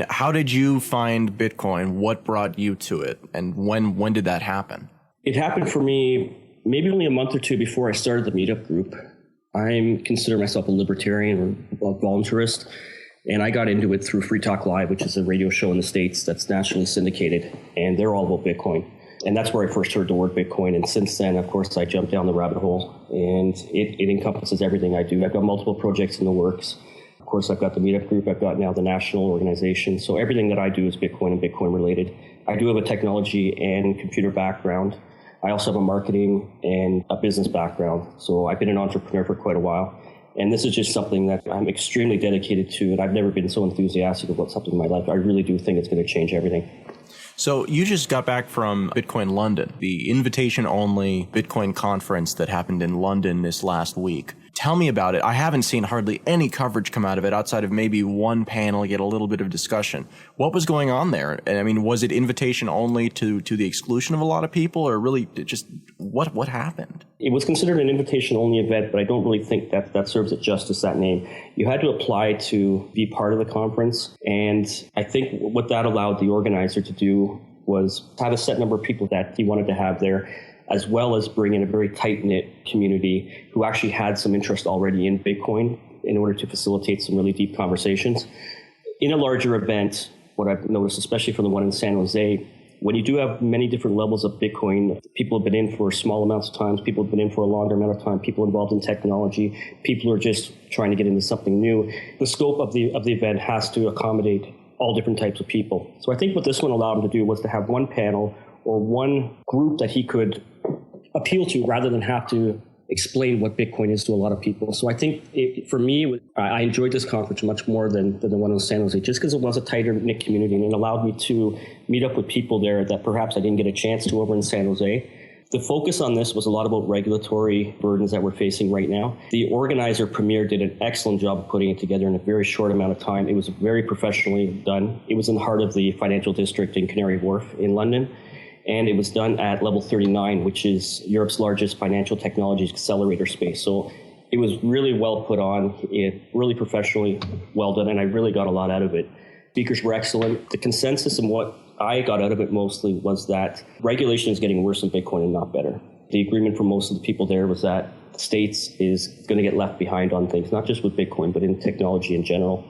How did you find Bitcoin? What brought you to it? And when did that happen? It happened for me maybe only a month or two before I started the meetup group. I consider myself a libertarian or a voluntarist, and I got into it through Free Talk Live, which is a radio show in the States that's nationally syndicated, and they're all about Bitcoin. And that's where I first heard the word Bitcoin. And since then, of course, I jumped down the rabbit hole, and it encompasses everything I do. I've got multiple projects in the works. Of course, I've got the meetup group. I've got now the national organization. So everything that I do is Bitcoin and Bitcoin related. I do have a technology and computer background. I also have a marketing and a business background. So I've been an entrepreneur for quite a while. And this is just something that I'm extremely dedicated to. And I've never been so enthusiastic about something in my life. I really do think it's going to change everything. So you just got back from Bitcoin London, the invitation-only Bitcoin conference that happened in London this last week. Tell me about it. I haven't seen hardly any coverage come out of it outside of maybe one panel get a little bit of discussion. What was going on there? And was it invitation only to the exclusion of a lot of people, or really just what happened? It was considered an invitation-only event, but I don't really think that serves it justice, that name. You had to apply to be part of the conference, and I think what that allowed the organizer to do was have a set number of people that he wanted to have there, as well as bring in a very tight-knit community who actually had some interest already in Bitcoin in order to facilitate some really deep conversations. In a larger event, what I've noticed, especially from the one in San Jose, when you do have many different levels of Bitcoin, people have been in for small amounts of time, people have been in for a longer amount of time, people involved in technology, people are just trying to get into something new. The scope of the event has to accommodate all different types of people. So I think what this one allowed him to do was to have one panel or one group that he could appeal to rather than have to explain what Bitcoin is to a lot of people. So I think for me, I enjoyed this conference much more than the one in San Jose, just because it was a tighter knit community and it allowed me to meet up with people there that perhaps I didn't get a chance to over in San Jose. The focus on this was a lot about regulatory burdens that we're facing right now. The organizer, Premier, did an excellent job of putting it together in a very short amount of time. It was very professionally done. It was in the heart of the financial district in Canary Wharf in London. And it was done at level 39, which is Europe's largest financial technologies accelerator space. So it was really well put on, really professionally well done, and I really got a lot out of it. Speakers were excellent. The consensus and what I got out of it mostly was that regulation is getting worse in Bitcoin and not better. The agreement for most of the people there was that the States is going to get left behind on things, not just with Bitcoin, but in technology in general.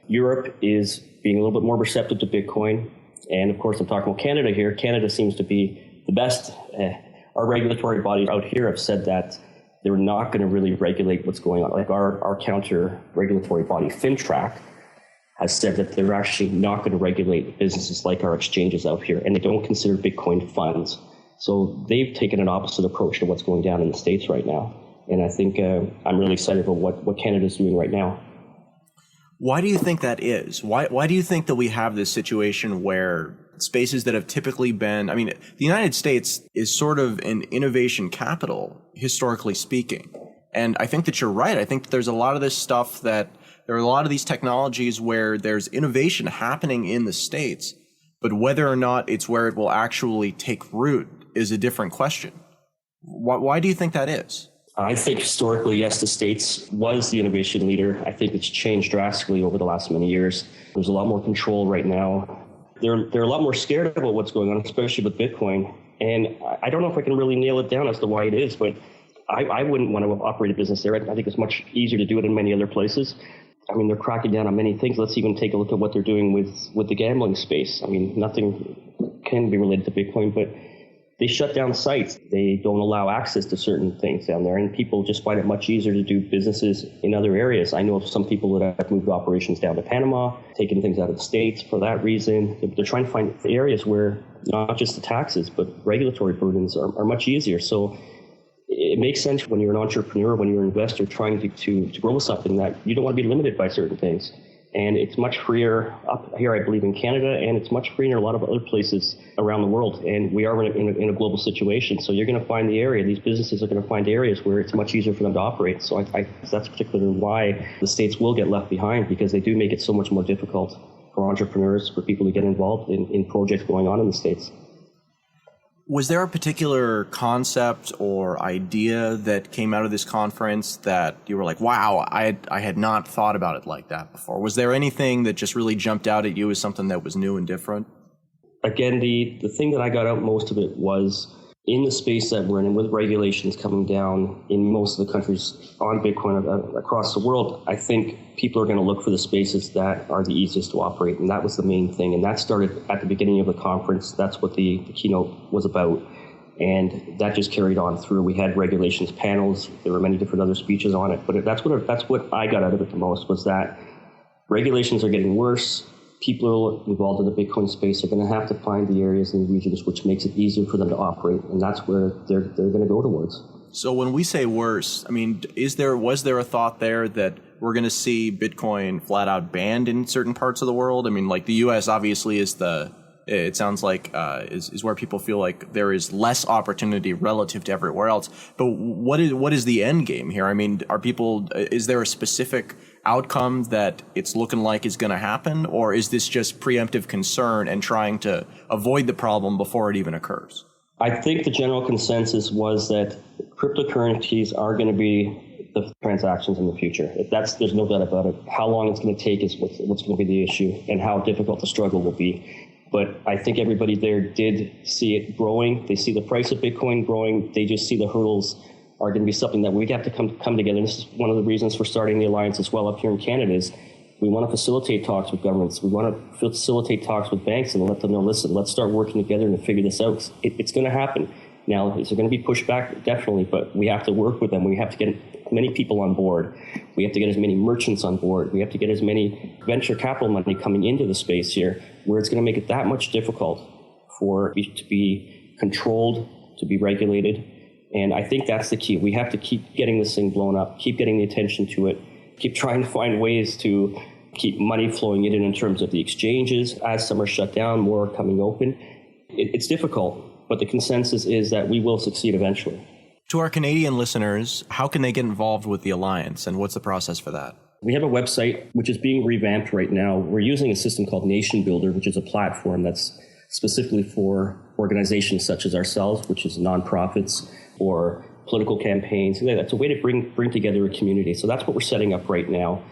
Europe is being a little bit more receptive to Bitcoin. And of course, I'm talking about Canada here. Canada seems to be the best. Our regulatory bodies out here have said that they're not going to really regulate what's going on. Like our counter regulatory body, FinTrack, has said that they're actually not going to regulate businesses like our exchanges out here, and they don't consider Bitcoin funds. So they've taken an opposite approach to what's going down in the States right now. And I think I'm really excited about what Canada's doing right now. Why do you think that is? Why do you think that we have this situation where spaces that have typically been, I mean, the United States is sort of an innovation capital, historically speaking. And I think that you're right. I think that there's a lot of this stuff that there are a lot of these technologies where there's innovation happening in the States, but whether or not it's where it will actually take root is a different question. Why do you think that is? I think historically, yes, the States was the innovation leader. I think it's changed drastically over the last many years. There's a lot more control right now. They're a lot more scared about what's going on, especially with Bitcoin. And I don't know if I can really nail it down as to why it is, but I wouldn't want to operate a business there. I think it's much easier to do it in many other places. I mean, they're cracking down on many things. Let's even take a look at what they're doing with the gambling space. I mean, nothing can be related to Bitcoin, but they shut down sites. They don't allow access to certain things down there, and people just find it much easier to do businesses in other areas. I know of some people that have moved operations down to Panama, taken things out of the States for that reason. They're trying to find areas where not just the taxes, but regulatory burdens are much easier. So it makes sense when you're an entrepreneur, when you're an investor trying to grow something, that you don't want to be limited by certain things. And it's much freer up here, I believe, in Canada, and it's much freer in a lot of other places around the world. And we are in a global situation. So you're going to find the area, these businesses are going to find areas where it's much easier for them to operate. So that's particularly why the States will get left behind, because they do make it so much more difficult for entrepreneurs, for people to get involved in projects going on in the States. Was there a particular concept or idea that came out of this conference that you were like, wow, I had not thought about it like that before? Was there anything that just really jumped out at you as something that was new and different? Again, the thing that I got out most of it was in the space that we're in, and with regulations coming down in most of the countries on Bitcoin across the world, I think people are going to look for the spaces that are the easiest to operate. And that was the main thing. And that started at the beginning of the conference. That's what the keynote was about. And that just carried on through. We had regulations panels. There were many different other speeches on it. But that's what I got out of it the most, was that regulations are getting worse. People involved in the Bitcoin space are going to have to find the areas and the regions which makes it easier for them to operate, and that's where they're going to go towards. So when we say worse, I mean, was there a thought there that we're going to see Bitcoin flat out banned in certain parts of the world? I mean, like the U.S. obviously is it sounds like is where people feel like there is less opportunity relative to everywhere else. But what is the end game here? I mean, is there a specific outcome that it's looking like is going to happen, or is this just preemptive concern and trying to avoid the problem before it even occurs? I think the general consensus was that cryptocurrencies are going to be the transactions in the future. There's no doubt about it. How long it's going to take is what's going to be the issue, and how difficult the struggle will be. But I think everybody there did see it growing. They see the price of Bitcoin growing. They just see the hurdles are going to be something that we have to come together. And this is one of the reasons for starting the alliance as well up here in Canada, is we want to facilitate talks with governments. We want to facilitate talks with banks and let them know, listen, let's start working together and figure this out. It's going to happen. Now, is there going to be pushback? Definitely, but we have to work with them. We have to get many people on board. We have to get as many merchants on board. We have to get as many venture capital money coming into the space here, where it's going to make it that much difficult for it to be controlled, to be regulated. And I think that's the key. We have to keep getting this thing blown up, keep getting the attention to it, keep trying to find ways to keep money flowing in terms of the exchanges. As some are shut down, more are coming open. It's difficult, but the consensus is that we will succeed eventually. To our Canadian listeners, how can they get involved with the Alliance, and what's the process for that? We have a website which is being revamped right now. We're using a system called Nation Builder, which is a platform that's specifically for organizations such as ourselves, which is nonprofits or political campaigns. That's a way to bring together a community. So that's what we're setting up right now.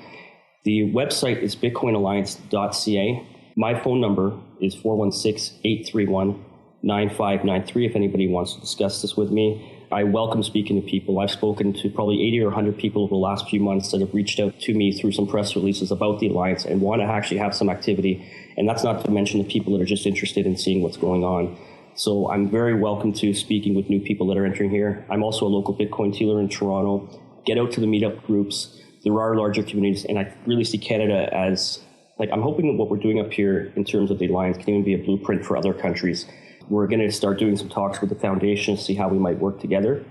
The website is bitcoinalliance.ca. My phone number is 416-831-9593 if anybody wants to discuss this with me. I welcome speaking to people. I've spoken to probably 80 or 100 people over the last few months that have reached out to me through some press releases about the Alliance and want to actually have some activity. And that's not to mention the people that are just interested in seeing what's going on. So I'm very welcome to speaking with new people that are entering here. I'm also a local Bitcoin dealer in Toronto. Get out to the meetup groups. There are larger communities, and I really see Canada as, I'm hoping that what we're doing up here in terms of the Alliance can even be a blueprint for other countries. We're going to start doing some talks with the foundation to see how we might work together.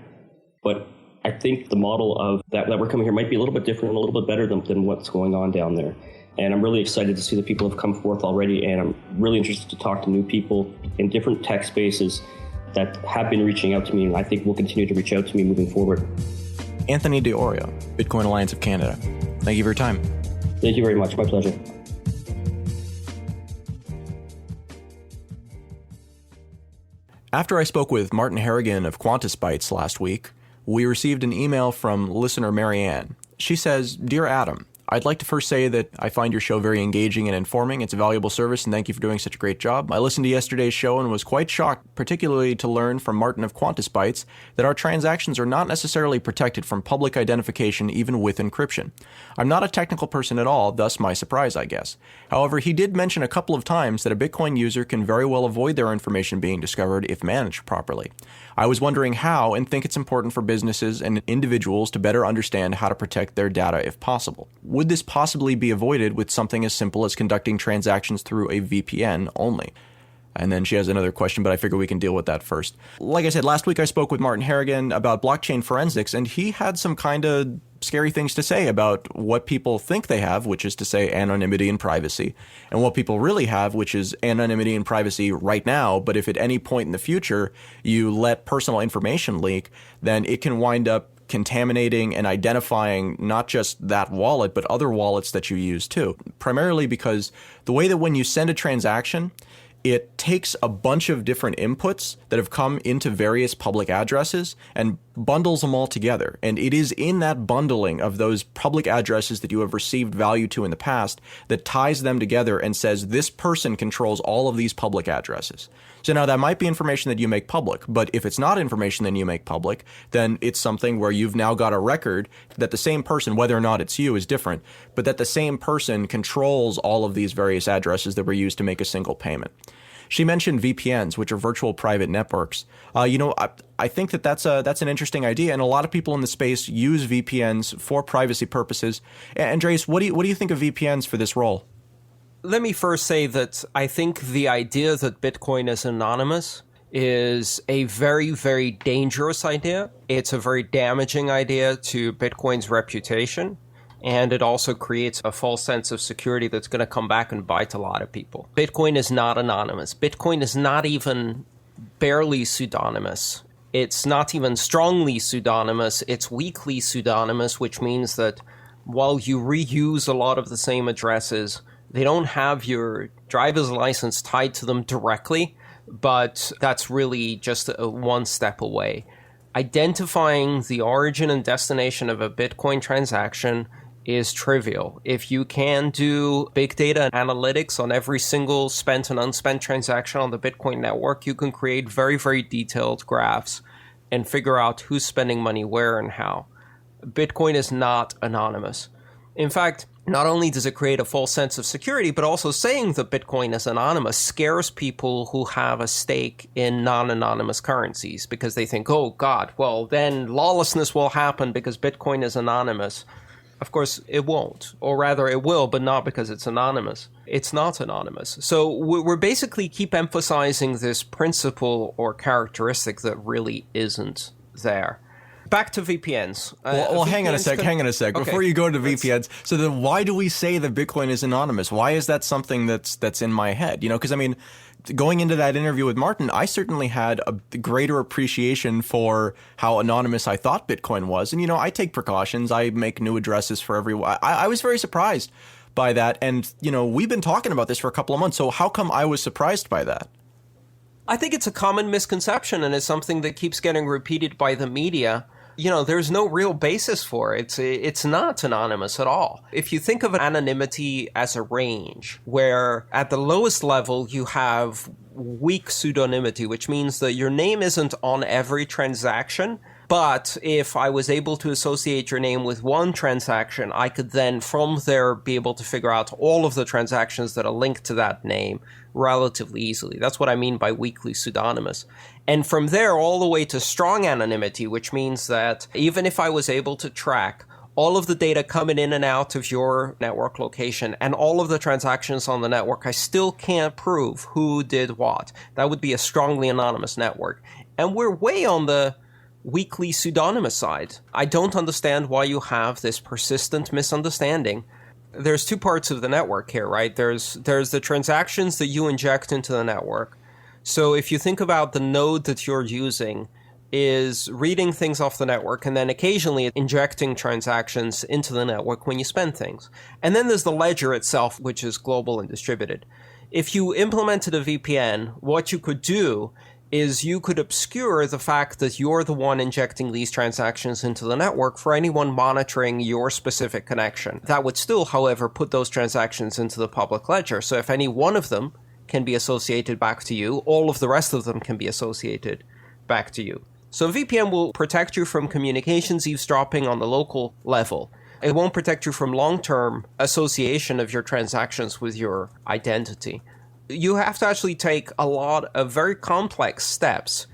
But I think the model of that we're coming here might be a little bit different and a little bit better than what's going on down there. And I'm really excited to see the people have come forth already, and I'm really interested to talk to new people in different tech spaces that have been reaching out to me, and I think will continue to reach out to me moving forward. Anthony DeOrio, Bitcoin Alliance of Canada. Thank you for your time. Thank you very much. My pleasure. After I spoke with Martin Harrigan of Qantas Bytes last week, we received an email from listener Marianne. She says, "Dear Adam, I'd like to first say that I find your show very engaging and informing. It's a valuable service, and thank you for doing such a great job. I listened to yesterday's show and was quite shocked, particularly to learn from Martin of Qantas Bytes, that our transactions are not necessarily protected from public identification even with encryption. I'm not a technical person at all, thus my surprise, I guess. However, he did mention a couple of times that a Bitcoin user can very well avoid their information being discovered if managed properly. I was wondering how, and think it's important for businesses and individuals to better understand how to protect their data if possible. Would this possibly be avoided with something as simple as conducting transactions through a VPN only?" And then she has another question, but I figure we can deal with that first. Like I said, last week I spoke with Martin Harrigan about blockchain forensics, and he had some kind of scary things to say about what people think they have, which is to say anonymity and privacy, and what people really have, which is anonymity and privacy right now. But if at any point in the future you let personal information leak, then it can wind up contaminating and identifying not just that wallet, but other wallets that you use too. Primarily because the way that when you send a transaction, it takes a bunch of different inputs that have come into various public addresses and bundles them all together. And it is in that bundling of those public addresses that you have received value to in the past that ties them together and says this person controls all of these public addresses. So now that might be information that you make public, but if it's not information that you make public, then it's something where you've now got a record that the same person, whether or not it's you is different, but that the same person controls all of these various addresses that were used to make a single payment. She mentioned VPNs, which are virtual private networks. I think that's an interesting idea, and a lot of people in the space use VPNs for privacy purposes. Andreas, what do you think of VPNs for this role? Let me first say that I think the idea that Bitcoin is anonymous is a very, very dangerous idea. It's a very damaging idea to Bitcoin's reputation. And it also creates a false sense of security that's going to come back and bite a lot of people. Bitcoin is not anonymous. Bitcoin is not even barely pseudonymous. It's not even strongly pseudonymous. It's weakly pseudonymous, which means that while you reuse a lot of the same addresses, they don't have your driver's license tied to them directly, but that's really just one step away. Identifying the origin and destination of a Bitcoin transaction is trivial. If you can do big data analytics on every single spent and unspent transaction on the Bitcoin network, you can create very, very detailed graphs and figure out who's spending money where and how. Bitcoin is not anonymous. In fact, not only does it create a false sense of security, but also saying that Bitcoin is anonymous scares people who have a stake in non-anonymous currencies because they think, oh God, well then lawlessness will happen because Bitcoin is anonymous. Of course, it won't, or rather it will, but not because it's anonymous. It's not anonymous. So we're basically keep emphasizing this principle or characteristic that really isn't there. Back to VPNs. Well, hang on a sec. Okay. Before you go to VPNs, so then why do we say that Bitcoin is anonymous? Why is that something that's in my head? Because I mean, going into that interview with Martin, I certainly had a greater appreciation for how anonymous I thought Bitcoin was. And, I take precautions. I make new addresses for everyone. I was very surprised by that. And, we've been talking about this for a couple of months. So how come I was surprised by that? I think it's a common misconception, and it's something that keeps getting repeated by the media. There's no real basis for it. It's not anonymous at all. If you think of anonymity as a range, where at the lowest level you have weak pseudonymity, which means that your name isn't on every transaction, but if I was able to associate your name with one transaction, I could then from there be able to figure out all of the transactions that are linked to that name relatively easily. That's what I mean by weakly pseudonymous. And from there all the way to strong anonymity, which means that even if I was able to track all of the data coming in and out of your network location and all of the transactions on the network, I still can't prove who did what. That would be a strongly anonymous network. And we're way on the weakly pseudonymous side. I don't understand why you have this persistent misunderstanding. There's two parts of the network here, right? There's the transactions that you inject into the network. So if you think about the node that you're using is reading things off the network and then occasionally injecting transactions into the network when you spend things. And then there's the ledger itself, which is global and distributed. If you implemented a VPN, what you could do is you could obscure the fact that you're the one injecting these transactions into the network for anyone monitoring your specific connection. That would still, however, put those transactions into the public ledger. So if any one of them can be associated back to you, all of the rest of them can be associated back to you. So VPN will protect you from communications eavesdropping on the local level. It won't protect you from long-term association of your transactions with your identity. You have to actually take a lot of very complex steps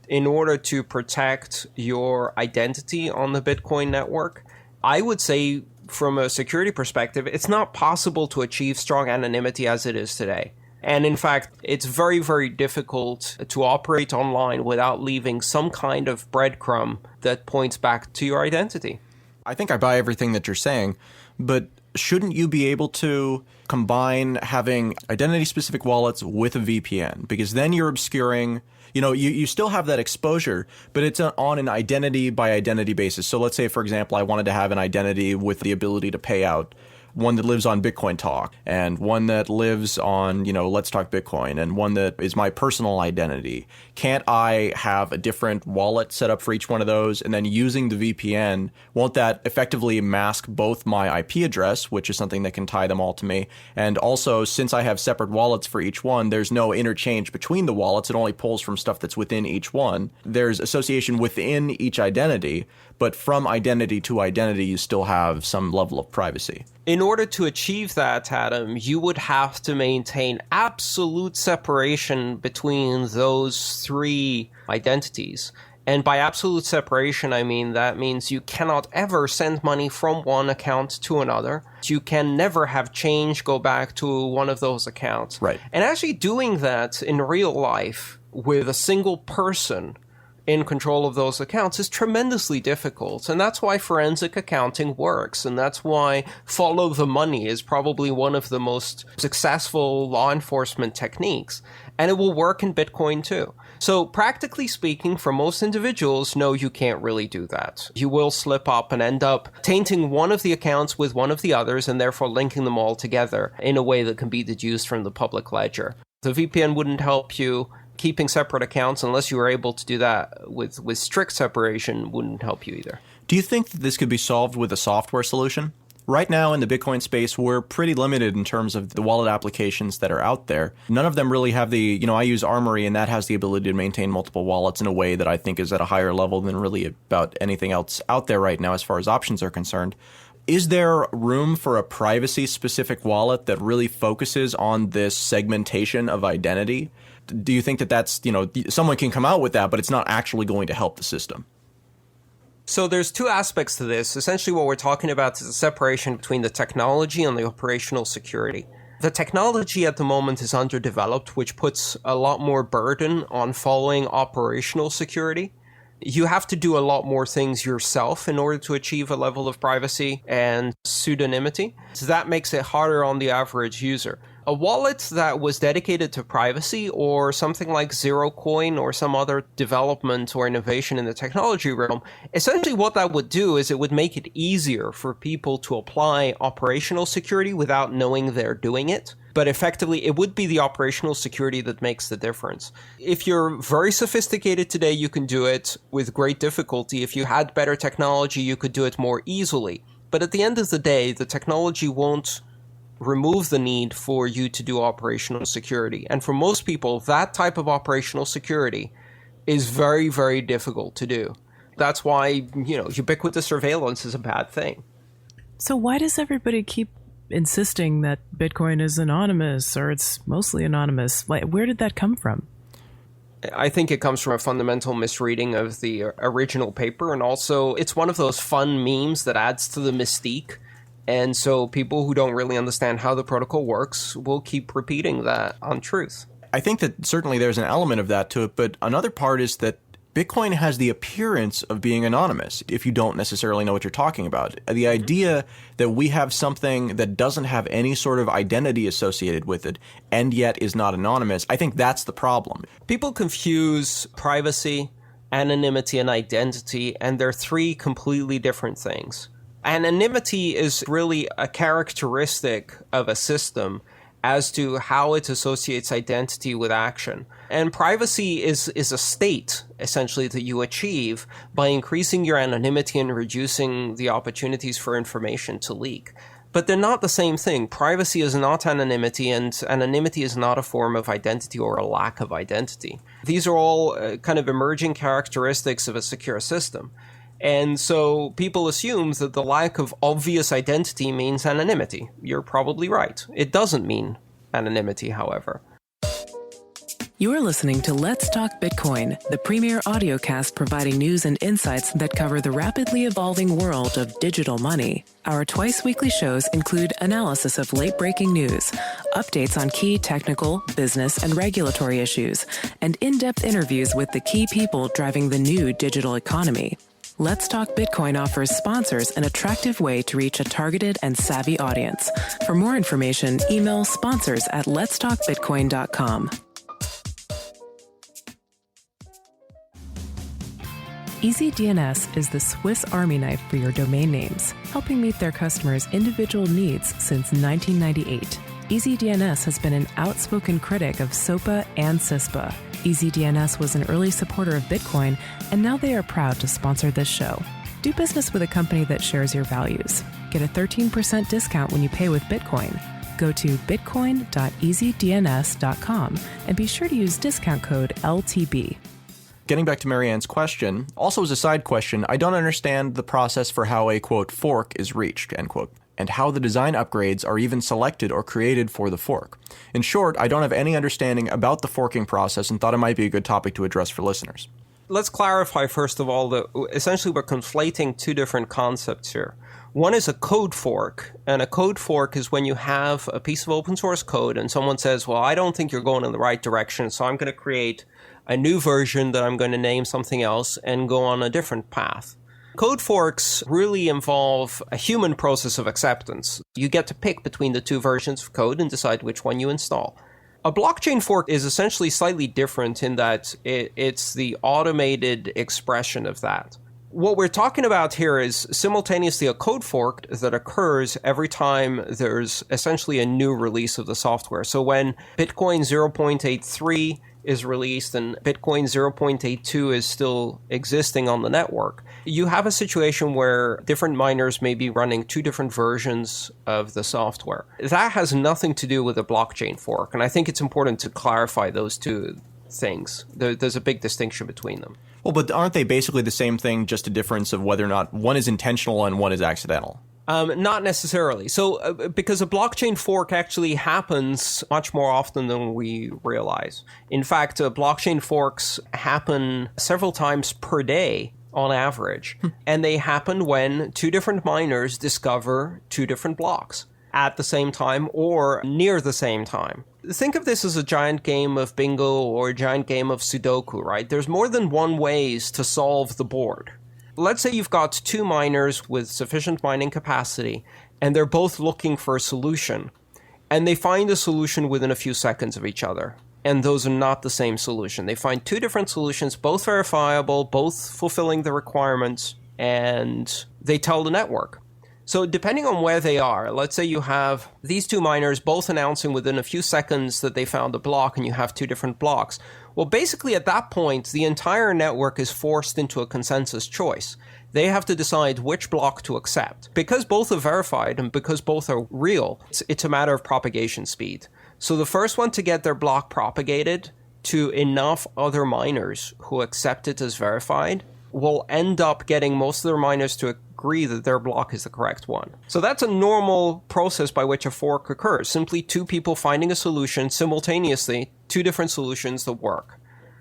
in order to protect your identity on the Bitcoin network. I would say from a security perspective, it's not possible to achieve strong anonymity as it is today. And in fact, it's very, very difficult to operate online without leaving some kind of breadcrumb that points back to your identity. I think I buy everything that you're saying, but shouldn't you be able to combine having identity-specific wallets with a VPN? Because then you're obscuring, you still have that exposure, but it's on an identity-by-identity basis. So let's say, for example, I wanted to have an identity with the ability to pay out, one that lives on Bitcoin Talk, and one that lives on, Let's Talk Bitcoin, and one that is my personal identity. Can't I have a different wallet set up for each one of those? And then using the VPN, won't that effectively mask both my IP address, which is something that can tie them all to me, and also, since I have separate wallets for each one, there's no interchange between the wallets. It only pulls from stuff that's within each one. There's association within each identity, but from identity to identity, you still have some level of privacy. In order to achieve that, Adam, you would have to maintain absolute separation between those three identities. And by absolute separation, I mean that means you cannot ever send money from one account to another. You can never have change go back to one of those accounts. Right. And actually doing that in real life with a single person in control of those accounts is tremendously difficult. And that's why forensic accounting works. And that's why follow the money is probably one of the most successful law enforcement techniques. And it will work in Bitcoin too. So practically speaking, for most individuals, no, you can't really do that. You will slip up and end up tainting one of the accounts with one of the others and therefore linking them all together in a way that can be deduced from the public ledger. The VPN wouldn't help you. Keeping separate accounts, unless you were able to do that with strict separation, wouldn't help you either. Do you think that this could be solved with a software solution? Right now in the Bitcoin space, we're pretty limited in terms of the wallet applications that are out there. None of them really have the, I use Armory, and that has the ability to maintain multiple wallets in a way that I think is at a higher level than really about anything else out there right now as far as options are concerned. Is there room for a privacy-specific wallet that really focuses on this segmentation of identity? Do you think that that's, someone can come out with that, but it's not actually going to help the system? So there's two aspects to this. Essentially what we're talking about is a separation between the technology and the operational security. The technology at the moment is underdeveloped, which puts a lot more burden on following operational security. You have to do a lot more things yourself in order to achieve a level of privacy and pseudonymity. So that makes it harder on the average user. A wallet that was dedicated to privacy, or something like ZeroCoin or some other development or innovation in the technology realm, essentially what that would do is it would make it easier for people to apply operational security without knowing they're doing it. But effectively, it would be the operational security that makes the difference. If you're very sophisticated today, you can do it with great difficulty. If you had better technology, you could do it more easily. But at the end of the day, the technology won't remove the need for you to do operational security. And for most people, that type of operational security is very, very difficult to do. That's why, ubiquitous surveillance is a bad thing. So why does everybody keep insisting that Bitcoin is anonymous, or it's mostly anonymous? Where did that come from? I think it comes from a fundamental misreading of the original paper, and also it's one of those fun memes that adds to the mystique. And so people who don't really understand how the protocol works will keep repeating that untruth. I think that certainly there's an element of that to it, but another part is that Bitcoin has the appearance of being anonymous if you don't necessarily know what you're talking about. The idea that we have something that doesn't have any sort of identity associated with it and yet is not anonymous, I think that's the problem. People confuse privacy, anonymity, and identity, and they're three completely different things. Anonymity is really a characteristic of a system as to how it associates identity with action. And privacy is a state, essentially, that you achieve by increasing your anonymity and reducing the opportunities for information to leak. But they're not the same thing. Privacy is not anonymity, and anonymity is not a form of identity or a lack of identity. These are all kind of emerging characteristics of a secure system. And so people assume that the lack of obvious identity means anonymity. You're probably right. It doesn't mean anonymity, however. You're listening to Let's Talk Bitcoin, the premier audiocast providing news and insights that cover the rapidly evolving world of digital money. Our twice-weekly shows include analysis of late-breaking news, updates on key technical, business, and regulatory issues, and in-depth interviews with the key people driving the new digital economy. Let's Talk Bitcoin offers sponsors an attractive way to reach a targeted and savvy audience. For more information, email sponsors@letstalkbitcoin.com. EasyDNS is the Swiss Army knife for your domain names, helping meet their customers' individual needs since 1998. EasyDNS has been an outspoken critic of SOPA and CISPA. EasyDNS was an early supporter of Bitcoin, and now they are proud to sponsor this show. Do business with a company that shares your values. Get a 13% discount when you pay with Bitcoin. Go to bitcoin.easydns.com and be sure to use discount code LTB. Getting back to Marianne's question, also as a side question, I don't understand the process for how a, quote, fork is reached, end quote, and how the design upgrades are even selected or created for the fork. In short, I don't have any understanding about the forking process and thought it might be a good topic to address for listeners. Let's clarify, first of all, that essentially we're conflating two different concepts here. One is a code fork, and a code fork is when you have a piece of open source code and someone says, well, I don't think you're going in the right direction, so I'm going to create a new version that I'm going to name something else and go on a different path. Code forks really involve a human process of acceptance. You get to pick between the two versions of code and decide which one you install. A blockchain fork is essentially slightly different in that it's the automated expression of that. What we're talking about here is simultaneously a code fork that occurs every time there's essentially a new release of the software. So when Bitcoin 0.83 is released and Bitcoin 0.82 is still existing on the network, you have a situation where different miners may be running two different versions of the software. That has nothing to do with a blockchain fork, and I think it's important to clarify those two things. There's a big distinction between them. Well, but aren't they basically the same thing, just a difference of whether or not one is intentional and one is accidental? Not necessarily. So, because a blockchain fork actually happens much more often than we realize. In fact, blockchain forks happen several times per day on average. And they happen when two different miners discover two different blocks at the same time or near the same time. Think of this as a giant game of bingo or a giant game of Sudoku, right? There's more than one ways to solve the board. Let's say you've got two miners with sufficient mining capacity, and they're both looking for a solution. and they find a solution within a few seconds of each other. And those are not the same solution. They find two different solutions, both verifiable, both fulfilling the requirements, and they tell the network. So depending on where they are, let's say you have these two miners both announcing within a few seconds that they found a block and you have two different blocks. Well, basically at that point, the entire network is forced into a consensus choice. They have to decide which block to accept. Because both are verified and because both are real, it's a matter of propagation speed. So the first one to get their block propagated to enough other miners who accept it as verified will end up getting most of their miners to agree that their block is the correct one. So that's a normal process by which a fork occurs. Simply two people finding a solution simultaneously, two different solutions that work.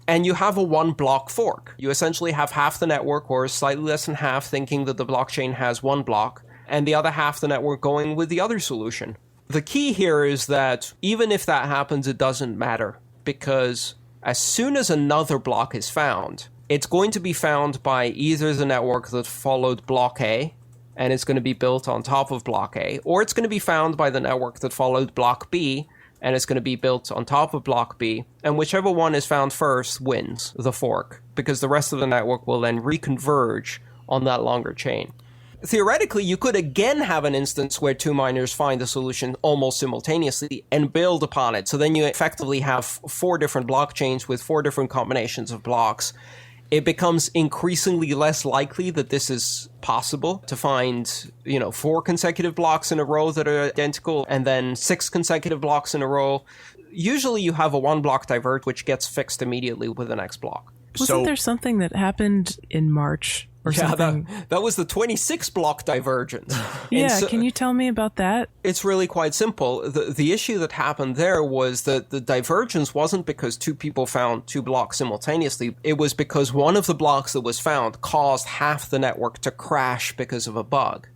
And you have a one block fork. You essentially have half the network, or slightly less than half, thinking that the blockchain has one block, and the other half the network going with the other solution. The key here is that even if that happens, it doesn't matter, because as soon as another block is found, it's going to be found by either the network that followed block A, and it's going to be built on top of block A, or it's going to be found by the network that followed block B, and it's going to be built on top of block B, and whichever one is found first wins the fork, because the rest of the network will then reconverge on that longer chain. Theoretically, you could again have an instance where two miners find a solution almost simultaneously and build upon it. So then you effectively have four different blockchains with four different combinations of blocks. It becomes increasingly less likely that this is possible to find, four consecutive blocks in a row that are identical and then six consecutive blocks in a row. Usually you have a one block diverge, which gets fixed immediately with the next block. Wasn't there something that happened in March or something? That was the 26 block divergence. Yeah, can you tell me about that? It's really quite simple. The issue that happened there was that the divergence wasn't because two people found two blocks simultaneously. It was because one of the blocks that was found caused half the network to crash because of a bug.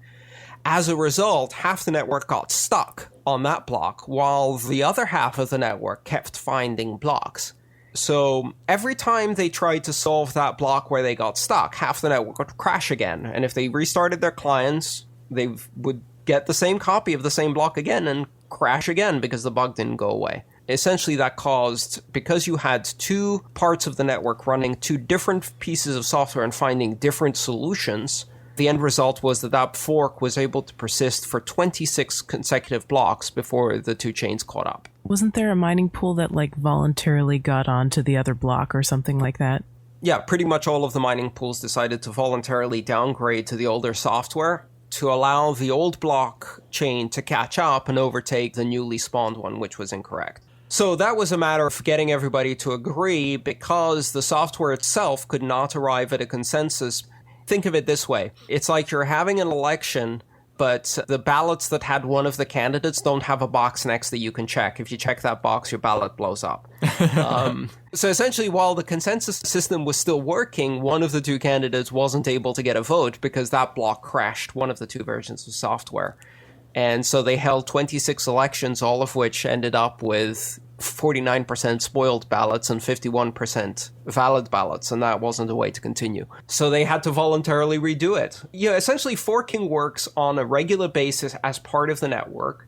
As a result, half the network got stuck on that block, while the other half of the network kept finding blocks. So every time they tried to solve that block where they got stuck, half the network would crash again. And if they restarted their clients, they would get the same copy of the same block again and crash again because the bug didn't go away. Essentially, that caused, because you had two parts of the network running two different pieces of software and finding different solutions, the end result was that fork was able to persist for 26 consecutive blocks before the two chains caught up. Wasn't there a mining pool that voluntarily got onto the other block or something like that? Yeah, pretty much all of the mining pools decided to voluntarily downgrade to the older software to allow the old block chain to catch up and overtake the newly spawned one, which was incorrect. So that was a matter of getting everybody to agree because the software itself could not arrive at a consensus. Think of it this way. It's like you're having an election, but the ballots that had one of the candidates don't have a box next that you can check. If you check that box, your ballot blows up. So essentially, while the consensus system was still working, one of the two candidates wasn't able to get a vote because that block crashed one of the two versions of software. And so they held 26 elections, all of which ended up with 49% spoiled ballots and 51% valid ballots, and that wasn't a way to continue. So they had to voluntarily redo it. Yeah, essentially forking works on a regular basis as part of the network.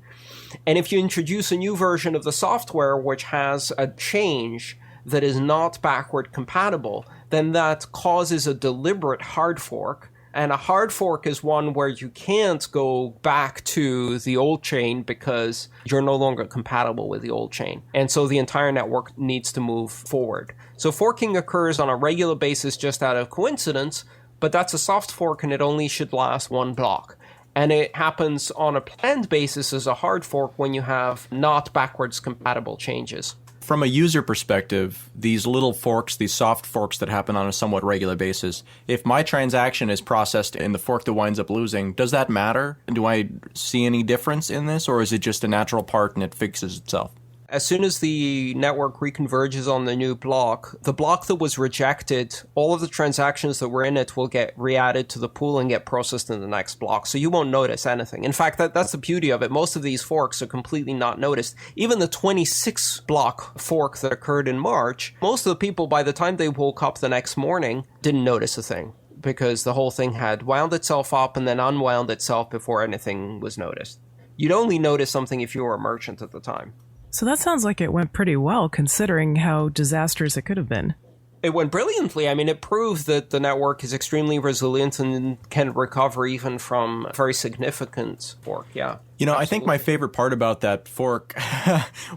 And if you introduce a new version of the software which has a change that is not backward compatible, then that causes a deliberate hard fork. And a hard fork is one where you can't go back to the old chain because you're no longer compatible with the old chain. And so the entire network needs to move forward. So forking occurs on a regular basis just out of coincidence, but that's a soft fork and it only should last one block. And it happens on a planned basis as a hard fork when you have not backwards compatible changes. From a user perspective, these little forks, these soft forks that happen on a somewhat regular basis, if my transaction is processed in the fork that winds up losing, does that matter? Do I see any difference in this, or is it just a natural part and it fixes itself? As soon as the network reconverges on the new block, the block that was rejected, all of the transactions that were in it will get re-added to the pool and get processed in the next block. So you won't notice anything. In fact, that's the beauty of it. Most of these forks are completely not noticed. Even the 26 block fork that occurred in March, most of the people, by the time they woke up the next morning, didn't notice a thing because the whole thing had wound itself up and then unwound itself before anything was noticed. You'd only notice something if you were a merchant at the time. So that sounds like it went pretty well, considering how disastrous it could have been. It went brilliantly. I mean, it proved that the network is extremely resilient and can recover even from a very significant fork. Yeah. You know, absolutely. I think my favorite part about that fork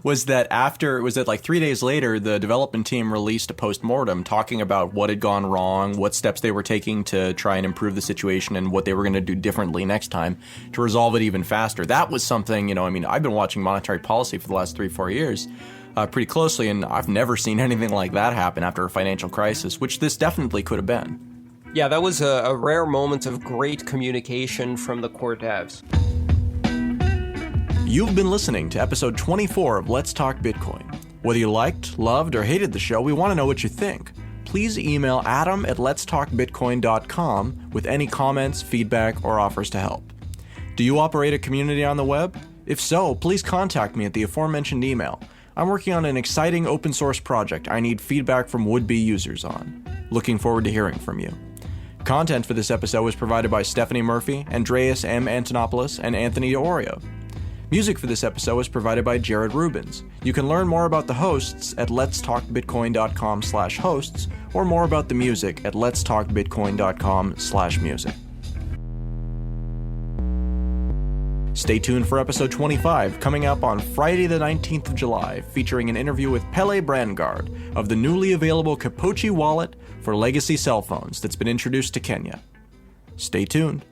was that like 3 days later, the development team released a post-mortem talking about what had gone wrong, what steps they were taking to try and improve the situation, and what they were going to do differently next time to resolve it even faster. That was something, you know, I mean, I've been watching monetary policy for the last 3-4 years. Pretty closely, and I've never seen anything like that happen after a financial crisis, which this definitely could have been. Yeah, that was a rare moment of great communication from the core devs. You've been listening to episode 24 of Let's Talk Bitcoin. Whether you liked, loved, or hated the show, we want to know what you think. Please email adam@letstalkbitcoin.com with any comments, feedback, or offers to help. Do you operate a community on the web? If so, please contact me at the aforementioned email. I'm working on an exciting open source project I need feedback from would-be users on. Looking forward to hearing from you. Content for this episode was provided by Stephanie Murphy, Andreas M. Antonopoulos, and Anthony D'Orio. Music for this episode was provided by Jared Rubens. You can learn more about the hosts at letstalkbitcoin.com/hosts or more about the music at letstalkbitcoin.com/music. Stay tuned for episode 25, coming up on Friday the 19th of July, featuring an interview with Pele Brandgard of the newly available Kapochi wallet for legacy cell phones that's been introduced to Kenya. Stay tuned.